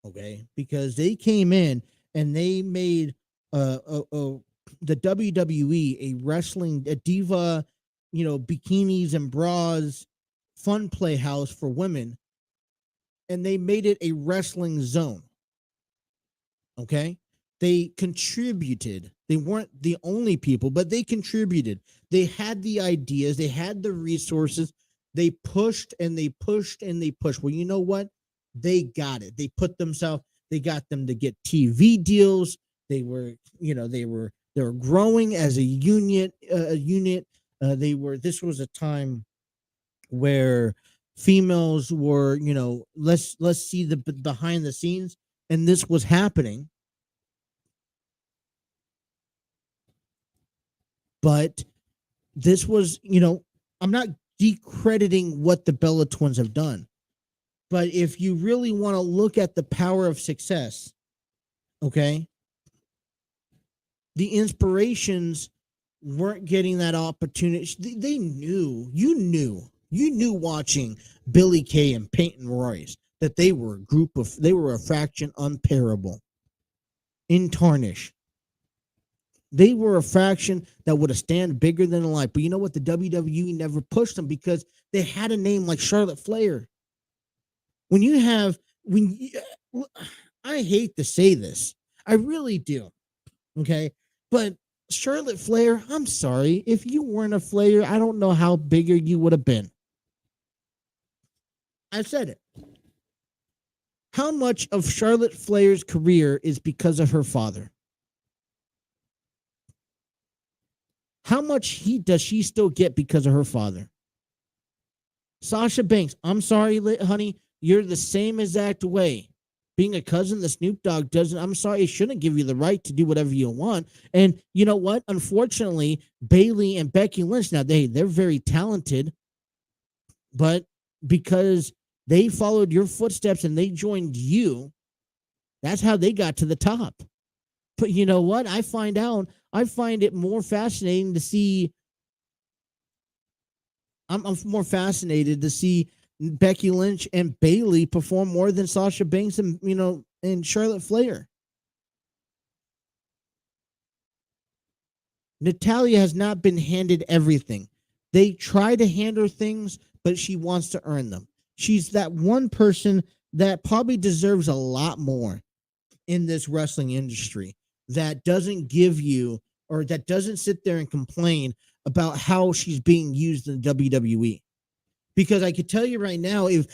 Okay? Because they came in and they made the WWE a diva, bikinis and bras fun playhouse for women, and they made it a wrestling zone. Okay? They contributed. They weren't the only people, but they contributed. They had the ideas. They had the resources. They pushed and they pushed and they pushed. Well, you know what? They got it. They got them to get TV deals. They were growing as a unit. This was a time where females were, let's see the behind the scenes, and this was happening. But this was, I'm not decrediting what the Bella Twins have done. But if you really want to look at the power of success, okay, the inspirations weren't getting that opportunity. They knew, you knew watching Billy Kay and Peyton Royce that they were a faction unparable, in tarnish. They were a faction that would have stand bigger than life. But you know what? The WWE never pushed them because they had a name like Charlotte Flair. I hate to say this. I really do. Okay. But Charlotte Flair, I'm sorry. If you weren't a Flair, I don't know how bigger you would have been. I've said it. How much of Charlotte Flair's career is because of her father? How much does she still get because of her father? Sasha Banks, I'm sorry, honey, you're the same exact way. Being a cousin, the Snoop Dogg doesn't, I'm sorry, it shouldn't give you the right to do whatever you want. And you know what? Unfortunately, Bayley and Becky Lynch, now they're very talented, but because they followed your footsteps and they joined you, that's how they got to the top. But you know what? I find it more fascinating to see. I'm more fascinated to see Becky Lynch and Bayley perform more than Sasha Banks and Charlotte Flair. Natalya has not been handed everything. They try to hand her things, but she wants to earn them. She's that one person that probably deserves a lot more in this wrestling industry, that doesn't give you, or that doesn't sit there and complain about how she's being used in the WWE. Because I could tell you right now, if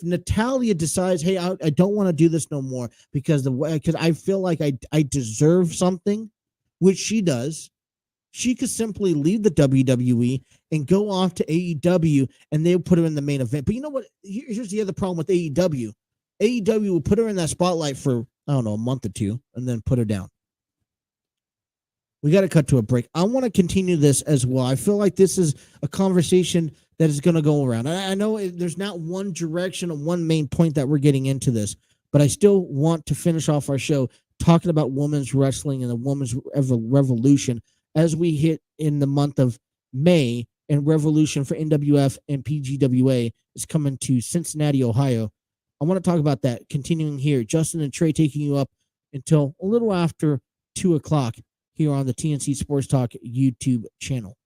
Natalya decides, hey, I don't want to do this no more because I feel like I deserve something, which she does, she could simply leave the WWE and go off to AEW, and they'll put her in the main event. But you know what? Here's the other problem with AEW. AEW will put her in that spotlight for, I don't know, a month or two, and then put her down. We got to cut to a break. I want to continue this as well. I feel like this is a conversation that is going to go around. I know there's not one direction or one main point that we're getting into this, but I still want to finish off our show talking about women's wrestling and the women's revolution as we hit in the month of May, and Revolution for NWF and PGWA is coming to Cincinnati, Ohio. I want to talk about that continuing here. Justin and Trey taking you up until a little after 2 o'clock here on the TNC Sports Talk YouTube channel.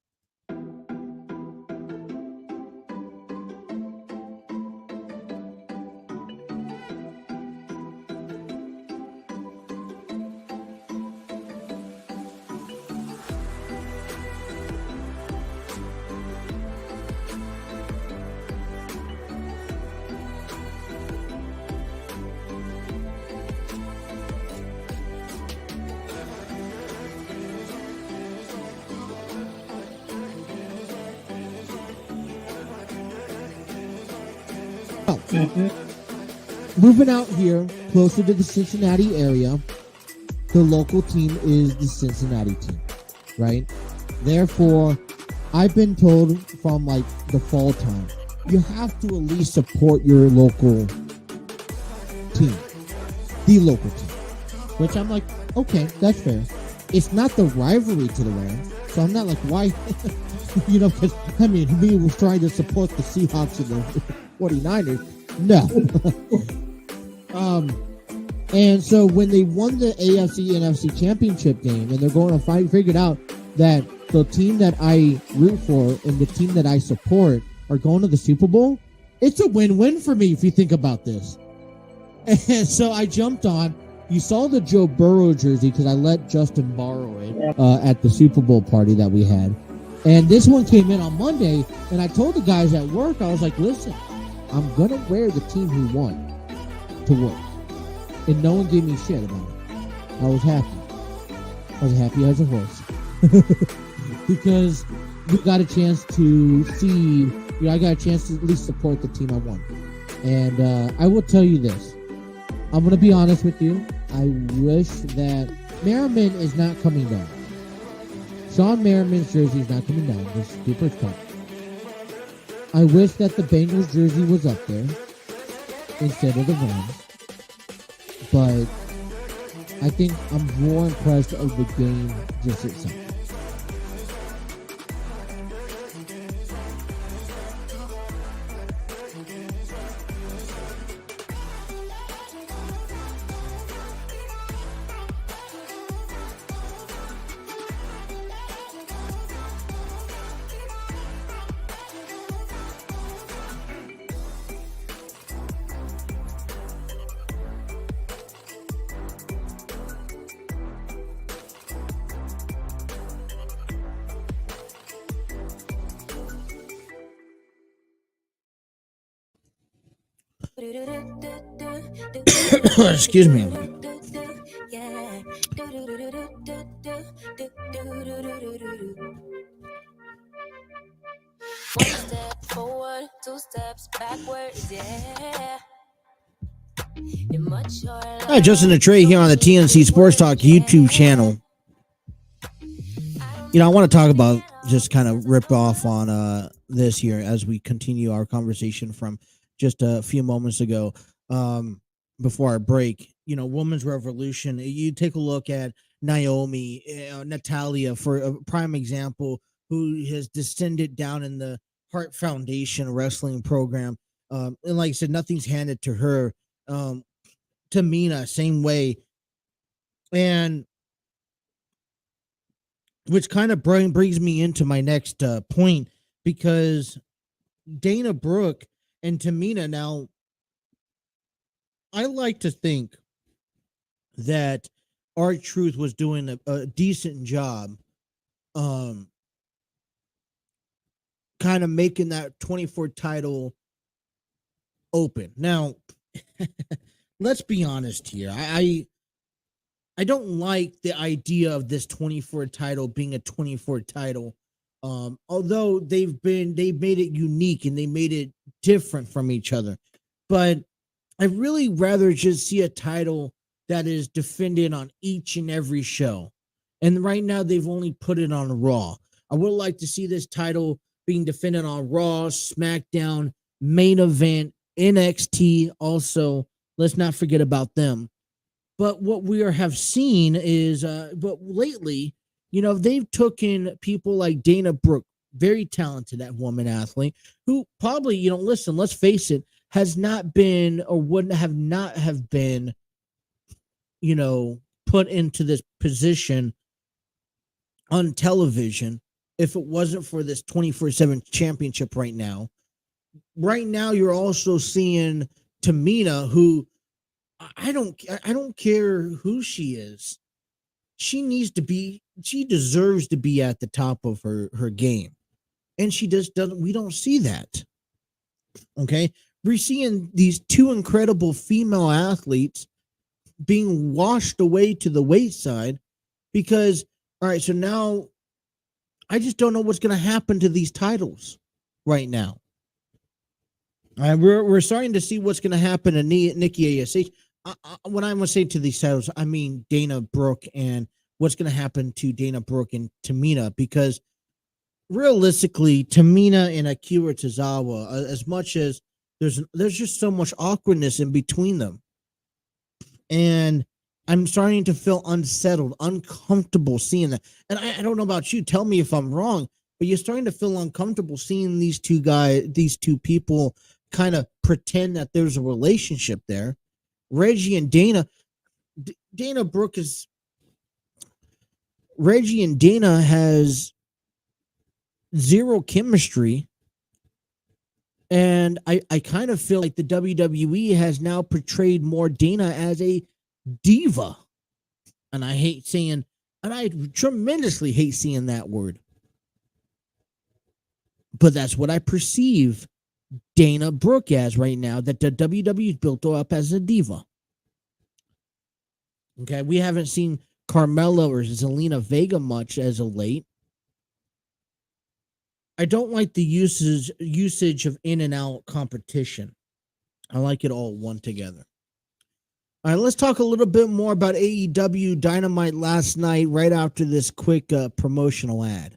Moving out here closer to the Cincinnati area, the local team is the Cincinnati team, right? Therefore, I've been told from like the fall time, you have to at least support your local team, the local team, which I'm like, okay, that's fair. It's not the rivalry to the Rams, so I'm not like, why? Because, I mean, me was trying to support the Seahawks and the 49ers. No. And so when they won the AFC NFC championship game and they're going to fight, figured out that the team that I root for and the team that I support are going to the Super Bowl, it's a win-win for me if you think about this. And so I jumped on. You saw the Joe Burrow jersey because I let Justin borrow it at the Super Bowl party that we had. And this one came in on Monday, and I told the guys at work, I was like, listen, I'm going to wear the team who won to work. And no one gave me shit about it. I was happy. I was happy as a horse. Because we got a chance to see, I got a chance to at least support the team I won. And I will tell you this. I'm going to be honest with you. I wish that Merriman is not coming down. Sean Merriman's jersey is not coming down. This Cooper's Cup. I wish that the Bengals jersey was up there instead of the Rams. But I think I'm more impressed of the game just itself. Excuse me. One step forward, two steps backwards, yeah. All right, Justin and Trey here on the TNC Sports Talk YouTube channel. You know, I want to talk about, just kind of rip off on this here as we continue our conversation from just a few moments ago before our break. You know, women's revolution. You take a look at Naomi, Natalia, for a prime example, who has descended down in the Heart Foundation wrestling program. And like I said, nothing's handed to her. Tamina, same way. And which kind of brings me into my next point, because Dana Brooke and Tamina, now, I like to think that R-Truth was doing a decent job kind of making that 24 title open. Now, let's be honest here. I don't like the idea of this 24 title being a 24 title. Although they made it unique and they made it different from each other. But I'd really rather just see a title that is defended on each and every show. And right now they've only put it on Raw. I would like to see this title being defended on Raw, SmackDown, Main Event, NXT also. Let's not forget about them. But what we have seen is, but lately, you know, they've taken people like Dana Brooke, very talented, that woman athlete, who probably, you know, listen, let's face it, has not been or wouldn't have not have been, you know, put into this position on television if it wasn't for this 24/7 championship right now. Right now, you're also seeing Tamina, who I don't care who she is. She deserves to be at the top of her game. And she just doesn't, we don't see that. Okay. We're seeing these two incredible female athletes being washed away to the wayside because, all right, so now I just don't know what's going to happen to these titles right now. We're starting to see what's going to happen to Nikki ASH. When I'm going to say to these titles, I mean Dana Brooke and what's going to happen to Dana Brooke and Tamina, because realistically, Tamina and Akira Tozawa, as much as there's just so much awkwardness in between them, and I'm starting to feel unsettled, uncomfortable seeing that. And I don't know about you, tell me if I'm wrong, but you're starting to feel uncomfortable seeing these two people kind of pretend that there's a relationship there. Reggie and Dana Brooke is Reggie and Dana has zero chemistry. And I kind of feel like the WWE has now portrayed more Dana as a diva. And I tremendously hate seeing that word. But that's what I perceive Dana Brooke as right now, that the WWE is built up as a diva. Okay, we haven't seen Carmella or Zelina Vega much as of late. I don't like the usage of in and out competition. I like it all one together. All right, let's talk a little bit more about AEW Dynamite last night right after this quick promotional ad.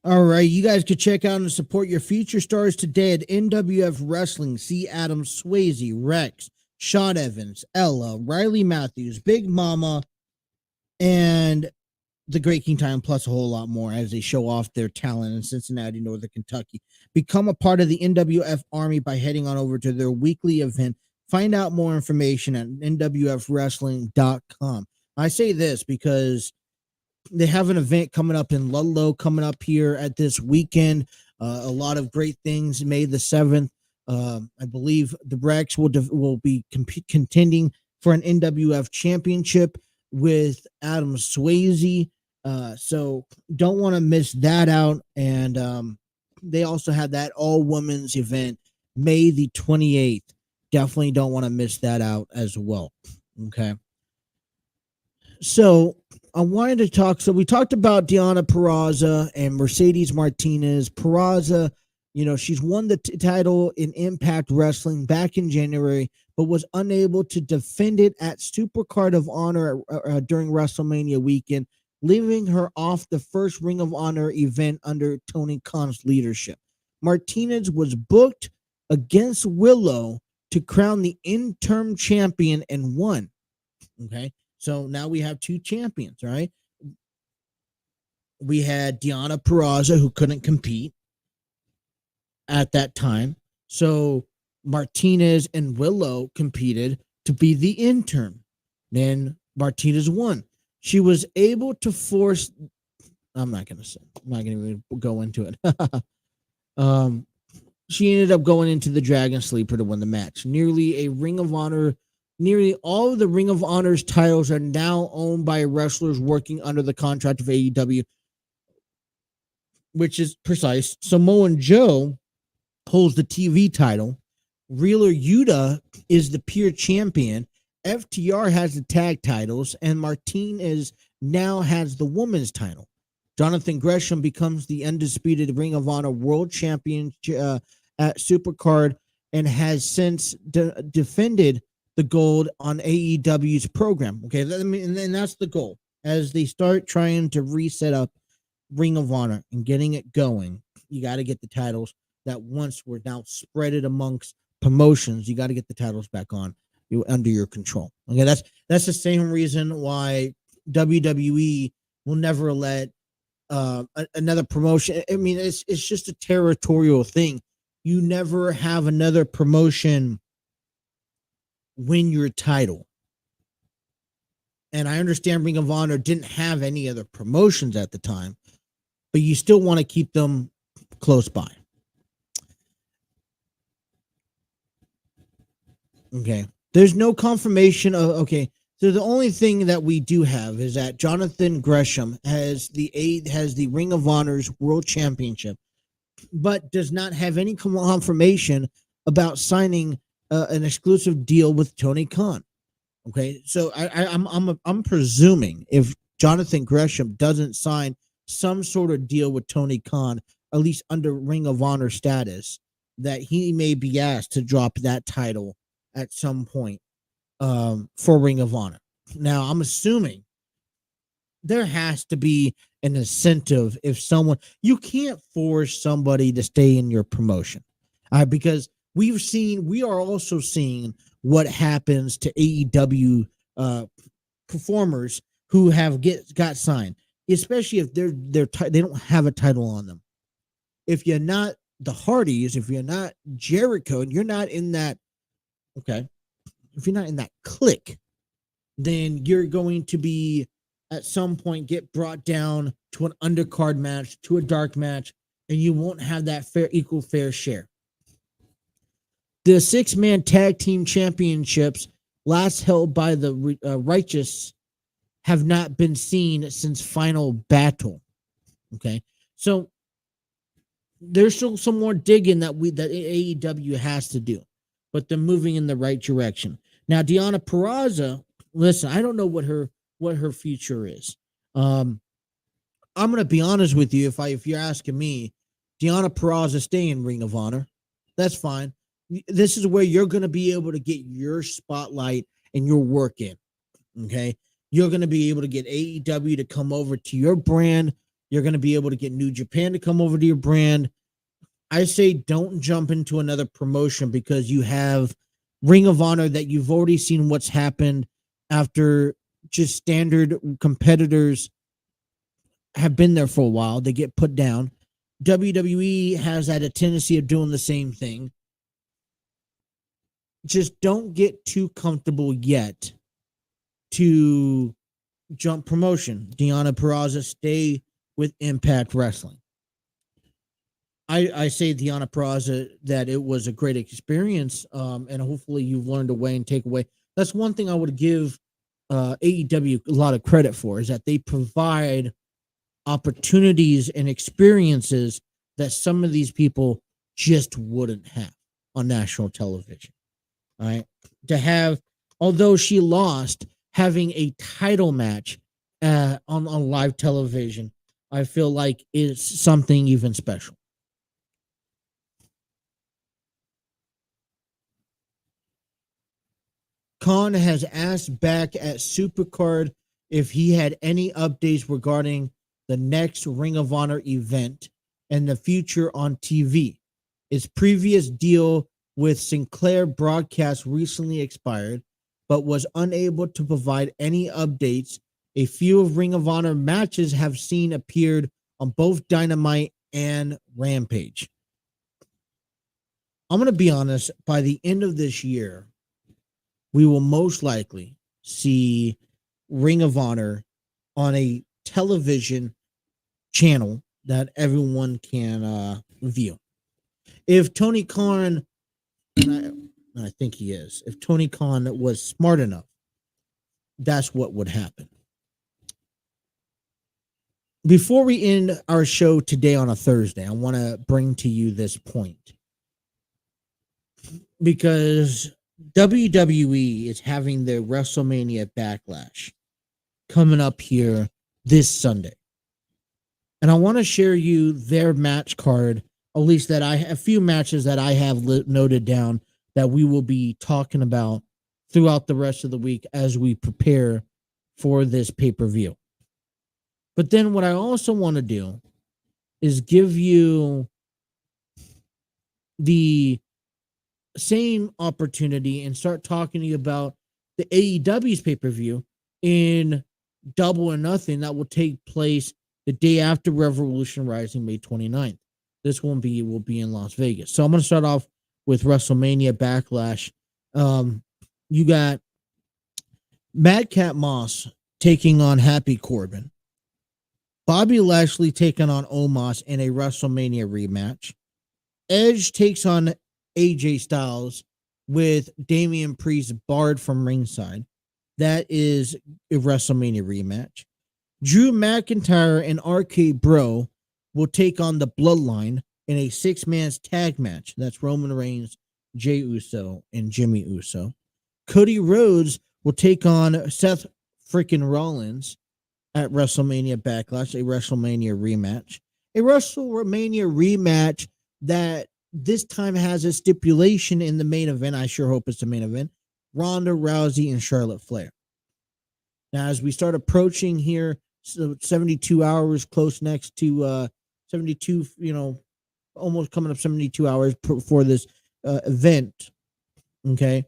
All right, you guys can check out and support your future stars today at NWF Wrestling. See Adam Swayze, Rex, Sean Evans, Ella, Riley Matthews, Big Mama, and the Great King Time, plus a whole lot more as they show off their talent in Cincinnati, Northern Kentucky. Become a part of the NWF Army by heading on over to their weekly event. Find out more information at nwfwrestling.com. I say this because they have an event coming up in Ludlow coming up here at this weekend. A lot of great things. May the 7th. I believe the Rex will be contending for an NWF championship with Adam Swayze. So don't want to miss that out. And they also have that all women's event May the 28th. Definitely don't want to miss that out as well. Okay. So I wanted to talk. So we talked about Deonna Purrazzo and Mercedes Martinez. Purrazzo, she's won the title in Impact Wrestling back in January, but was unable to defend it at Supercard of Honor during WrestleMania weekend, leaving her off the first Ring of Honor event under Tony Khan's leadership. Martinez was booked against Willow to crown the interim champion and won. Okay. So now we have two champions, right? We had Deonna Purrazzo, who couldn't compete at that time. So Martinez and Willow competed to be the interim. Then Martinez won. She was able to force. I'm not going to go into it. She ended up going into the Dragon Sleeper to win the match. Nearly all of the Ring of Honor's titles are now owned by wrestlers working under the contract of AEW, which is precise. Samoa Joe holds the TV title. Wheeler Yuta is the pure champion. FTR has the tag titles, and Martinez now has the women's title. Jonathan Gresham becomes the undisputed Ring of Honor World Champion at Supercard and has since defended the gold on AEW's program. Okay, and that's the goal. As they start trying to reset up Ring of Honor and getting it going, you got to get the titles that once were now spread it amongst promotions. You got to get the titles back on under your control. Okay, that's the same reason why WWE will never let another promotion. I mean, it's just a territorial thing. You never have another promotion win your title. And I understand Ring of Honor didn't have any other promotions at the time, but you still want to keep them close by. Okay. There's no confirmation of, okay. So the only thing that we do have is that Jonathan Gresham has the Ring of Honor's World Championship, but does not have any confirmation about signing an exclusive deal with Tony Khan. Okay, so I'm presuming if Jonathan Gresham doesn't sign some sort of deal with Tony Khan, at least under Ring of Honor status, that he may be asked to drop that title at some point for Ring of Honor. Now, I'm assuming there has to be an incentive if you can't force somebody to stay in your promotion, because we are also seeing what happens to AEW performers who have got signed, especially if they don't have a title on them. If you're not the Hardys, if you're not Jericho, and you're not in that, okay, if you're not in that clique, then you're going to be at some point get brought down to an undercard match, to a dark match, and you won't have that equal fair share. The 6-man tag team championships, last held by the Righteous, have not been seen since Final Battle. Okay, so there's still some more digging that AEW has to do, but they're moving in the right direction. Now, Deonna Purrazzo, listen, I don't know what her future is. I'm gonna be honest with you. If you're asking me, Deonna Purrazzo stay in Ring of Honor, that's fine. This is where you're going to be able to get your spotlight and your work in. Okay. You're going to be able to get AEW to come over to your brand. You're going to be able to get New Japan to come over to your brand. I say don't jump into another promotion because you have Ring of Honor that you've already seen what's happened after just standard competitors have been there for a while. They get put down. WWE has had a tendency of doing the same thing. Just don't get too comfortable yet to jump promotion. Deonna Purrazzo stay with Impact Wrestling. I say Deonna Purrazzo that it was a great experience, and hopefully you've learned away and take away. That's one thing I would give AEW a lot of credit for, is that they provide opportunities and experiences that some of these people just wouldn't have on national television. All right. To have, although she lost, having a title match on live television, I feel like it's something even special. Khan has asked back at Supercard if he had any updates regarding the next Ring of Honor event and the future on TV. His previous deal with Sinclair Broadcast recently expired, but was unable to provide any updates. A few of Ring of Honor matches have seen appeared on both Dynamite and Rampage. I'm going to be honest, by the end of this year, we will most likely see Ring of Honor on a television channel that everyone can view. If Tony Khan, and I think he is, if Tony Khan was smart enough, that's what would happen. Before we end our show today on a Thursday, I want to bring to you this point, because WWE is having their WrestleMania Backlash coming up here this Sunday. And I want to share you their match card, at least that a few matches that I have noted down that we will be talking about throughout the rest of the week as we prepare for this pay-per-view. But then what I also want to do is give you the same opportunity and start talking to you about the AEW's pay-per-view in Double or Nothing that will take place the day after Revolution Rising, May 29th. This one will be in Las Vegas. So I'm going to start off with WrestleMania Backlash. You got Madcap Moss taking on Happy Corbin. Bobby Lashley taking on Omos in a WrestleMania rematch. Edge takes on AJ Styles with Damian Priest barred from ringside. That is a WrestleMania rematch. Drew McIntyre and RK Bro will take on the Bloodline in a 6-man tag match. That's Roman Reigns, Jey Uso, and Jimmy Uso. Cody Rhodes will take on Seth freaking Rollins at WrestleMania Backlash, a WrestleMania rematch. A WrestleMania rematch that this time has a stipulation in the main event. I sure hope it's the main event. Ronda Rousey and Charlotte Flair. Now, as we start approaching here, so 72 hours close next to 72, almost coming up 72 hours for this event. Okay.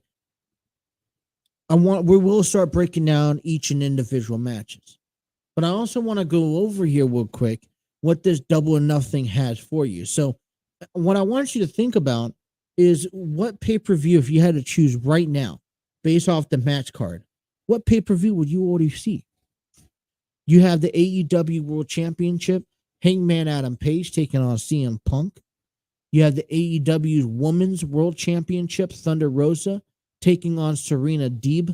We will start breaking down each and individual matches. But I also want to go over here real quick what this Double or Nothing has for you. So what I want you to think about is what pay-per-view, if you had to choose right now, based off the match card, what pay-per-view would you already see? You have the AEW World Championship, Hangman Adam Page taking on CM Punk. You have the AEW Women's World Championship, Thunder Rosa taking on Serena Deeb.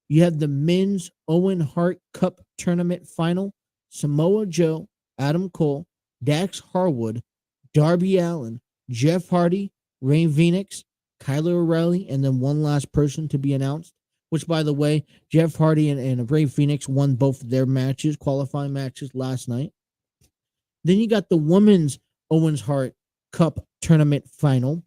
You have the Men's Owen Hart Cup Tournament Final, Samoa Joe, Adam Cole, Dax Harwood, Darby Allin, Jeff Hardy, Rey Fenix, Kyle O'Reilly, and then one last person to be announced, which, by the way, Jeff Hardy and Rey Fenix won both of their matches, qualifying matches last night. Then you got the Women's Owens Hart Cup Tournament Final.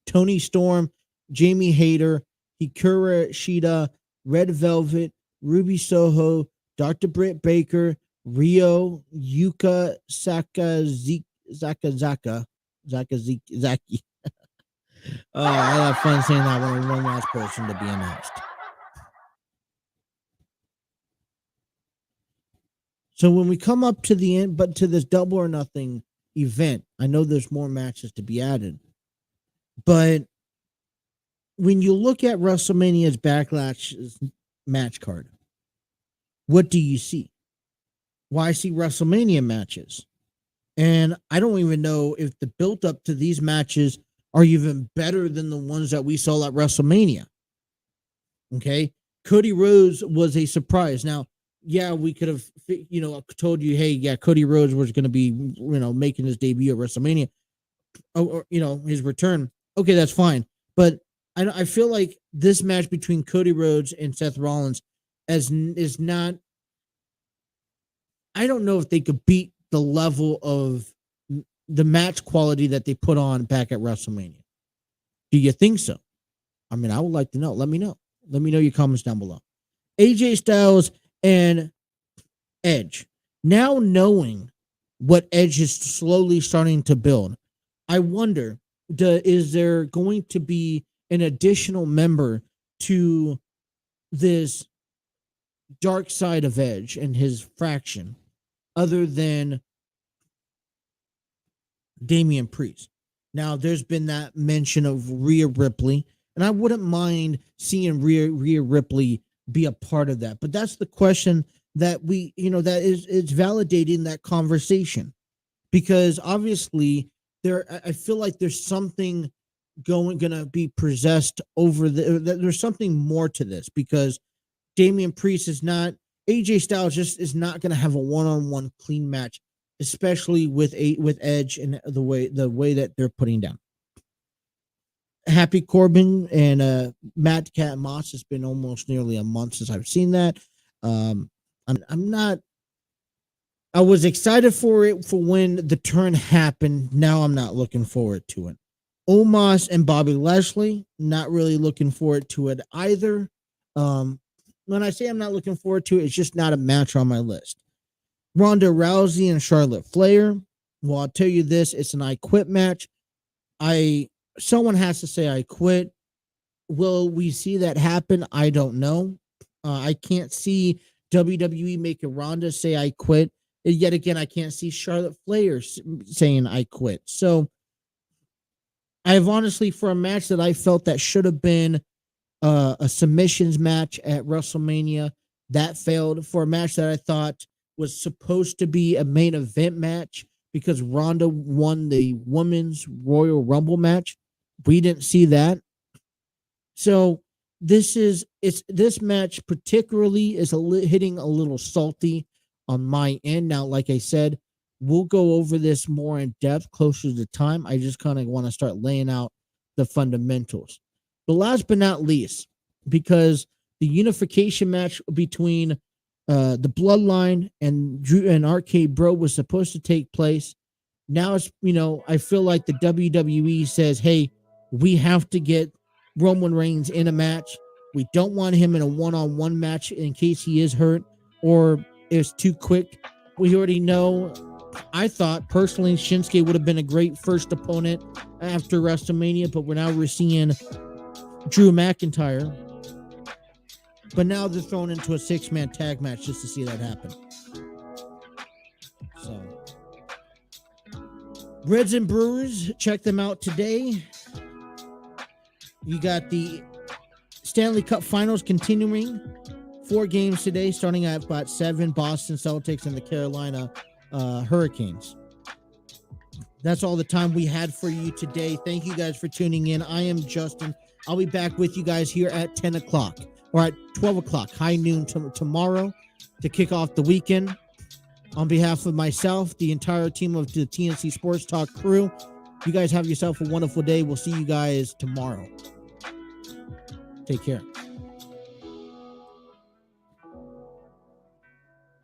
Toni Storm, Jamie Hayter, Hikaru Shida, Red Velvet, Ruby Soho, Dr. Britt Baker, Ryo, Yuka Sakazaki. I have fun saying that one last person to be announced. So when we come up to the end, but to this Double or Nothing event, I know there's more matches to be added, but when you look at WrestleMania's Backlash match card, what do you see? Well, I see WrestleMania matches. And I don't even know if the build up to these matches are even better than the ones that we saw at WrestleMania. Okay. Cody Rhodes was a surprise. Now, yeah, we could have, told you, hey, yeah, Cody Rhodes was going to be, making his debut at WrestleMania, or his return. Okay, that's fine. But I feel like this match between Cody Rhodes and Seth Rollins is not. I don't know if they could beat the level of the match quality that they put on back at WrestleMania. Do you think so? I mean, I would like to know. Let me know. Let me know your comments down below. AJ Styles and Edge. Now knowing what Edge is slowly starting to build, I wonder, is there going to be an additional member to this dark side of Edge and his faction other than Damian Priest? Now, there's been that mention of Rhea Ripley, and I wouldn't mind seeing Rhea Ripley be a part of that. But that's the question that it's validating that conversation, because obviously I feel like there's something gonna be possessed over there's something more to this, because Damian Priest is not, AJ Styles just is not gonna have a one-on-one clean match, especially with Edge and the way that they're putting down. Happy Corbin and Matt Cat Moss. It's been almost nearly a month since I've seen that. I was excited for it for when the turn happened. Now I'm not looking forward to it. Omos and Bobby Lashley, not really looking forward to it either. When I say I'm not looking forward to it, it's just not a match on my list. Ronda Rousey and Charlotte Flair. Well, I'll tell you this, it's an I quit match. Someone has to say I quit. Will we see that happen? I don't know. I can't see WWE making Ronda say I quit. Yet again, I can't see Charlotte Flair saying I quit. So I've honestly, for a match that I felt that should have been a submissions match at WrestleMania, that failed. For a match that I thought was supposed to be a main event match because Ronda won the Women's Royal Rumble match, we didn't see that. So this match particularly is hitting a little salty on my end. Now, like I said, we'll go over this more in depth closer to the time. I just kind of want to start laying out the fundamentals. But last but not least, because the unification match between the Bloodline and Drew and Arcade Bro was supposed to take place. Now it's, I feel like the WWE says, hey, we have to get Roman Reigns in a match. We don't want him in a one-on-one match in case he is hurt or is too quick. We already know. I thought personally Shinsuke would have been a great first opponent after WrestleMania, but we're seeing Drew McIntyre. But now they're thrown into a 6-man tag match just to see that happen. So, Reds and Brewers, check them out today. You got the Stanley Cup Finals continuing. 4 games today, starting at about 7, Boston Celtics and the Carolina Hurricanes. That's all the time we had for you today. Thank you guys for tuning in. I am Justin. I'll be back with you guys here at 10 o'clock or at 12 o'clock, high noon tomorrow to kick off the weekend. On behalf of myself, the entire team of the TNC Sports Talk crew, you guys have yourself a wonderful day. We'll see you guys tomorrow. Take care.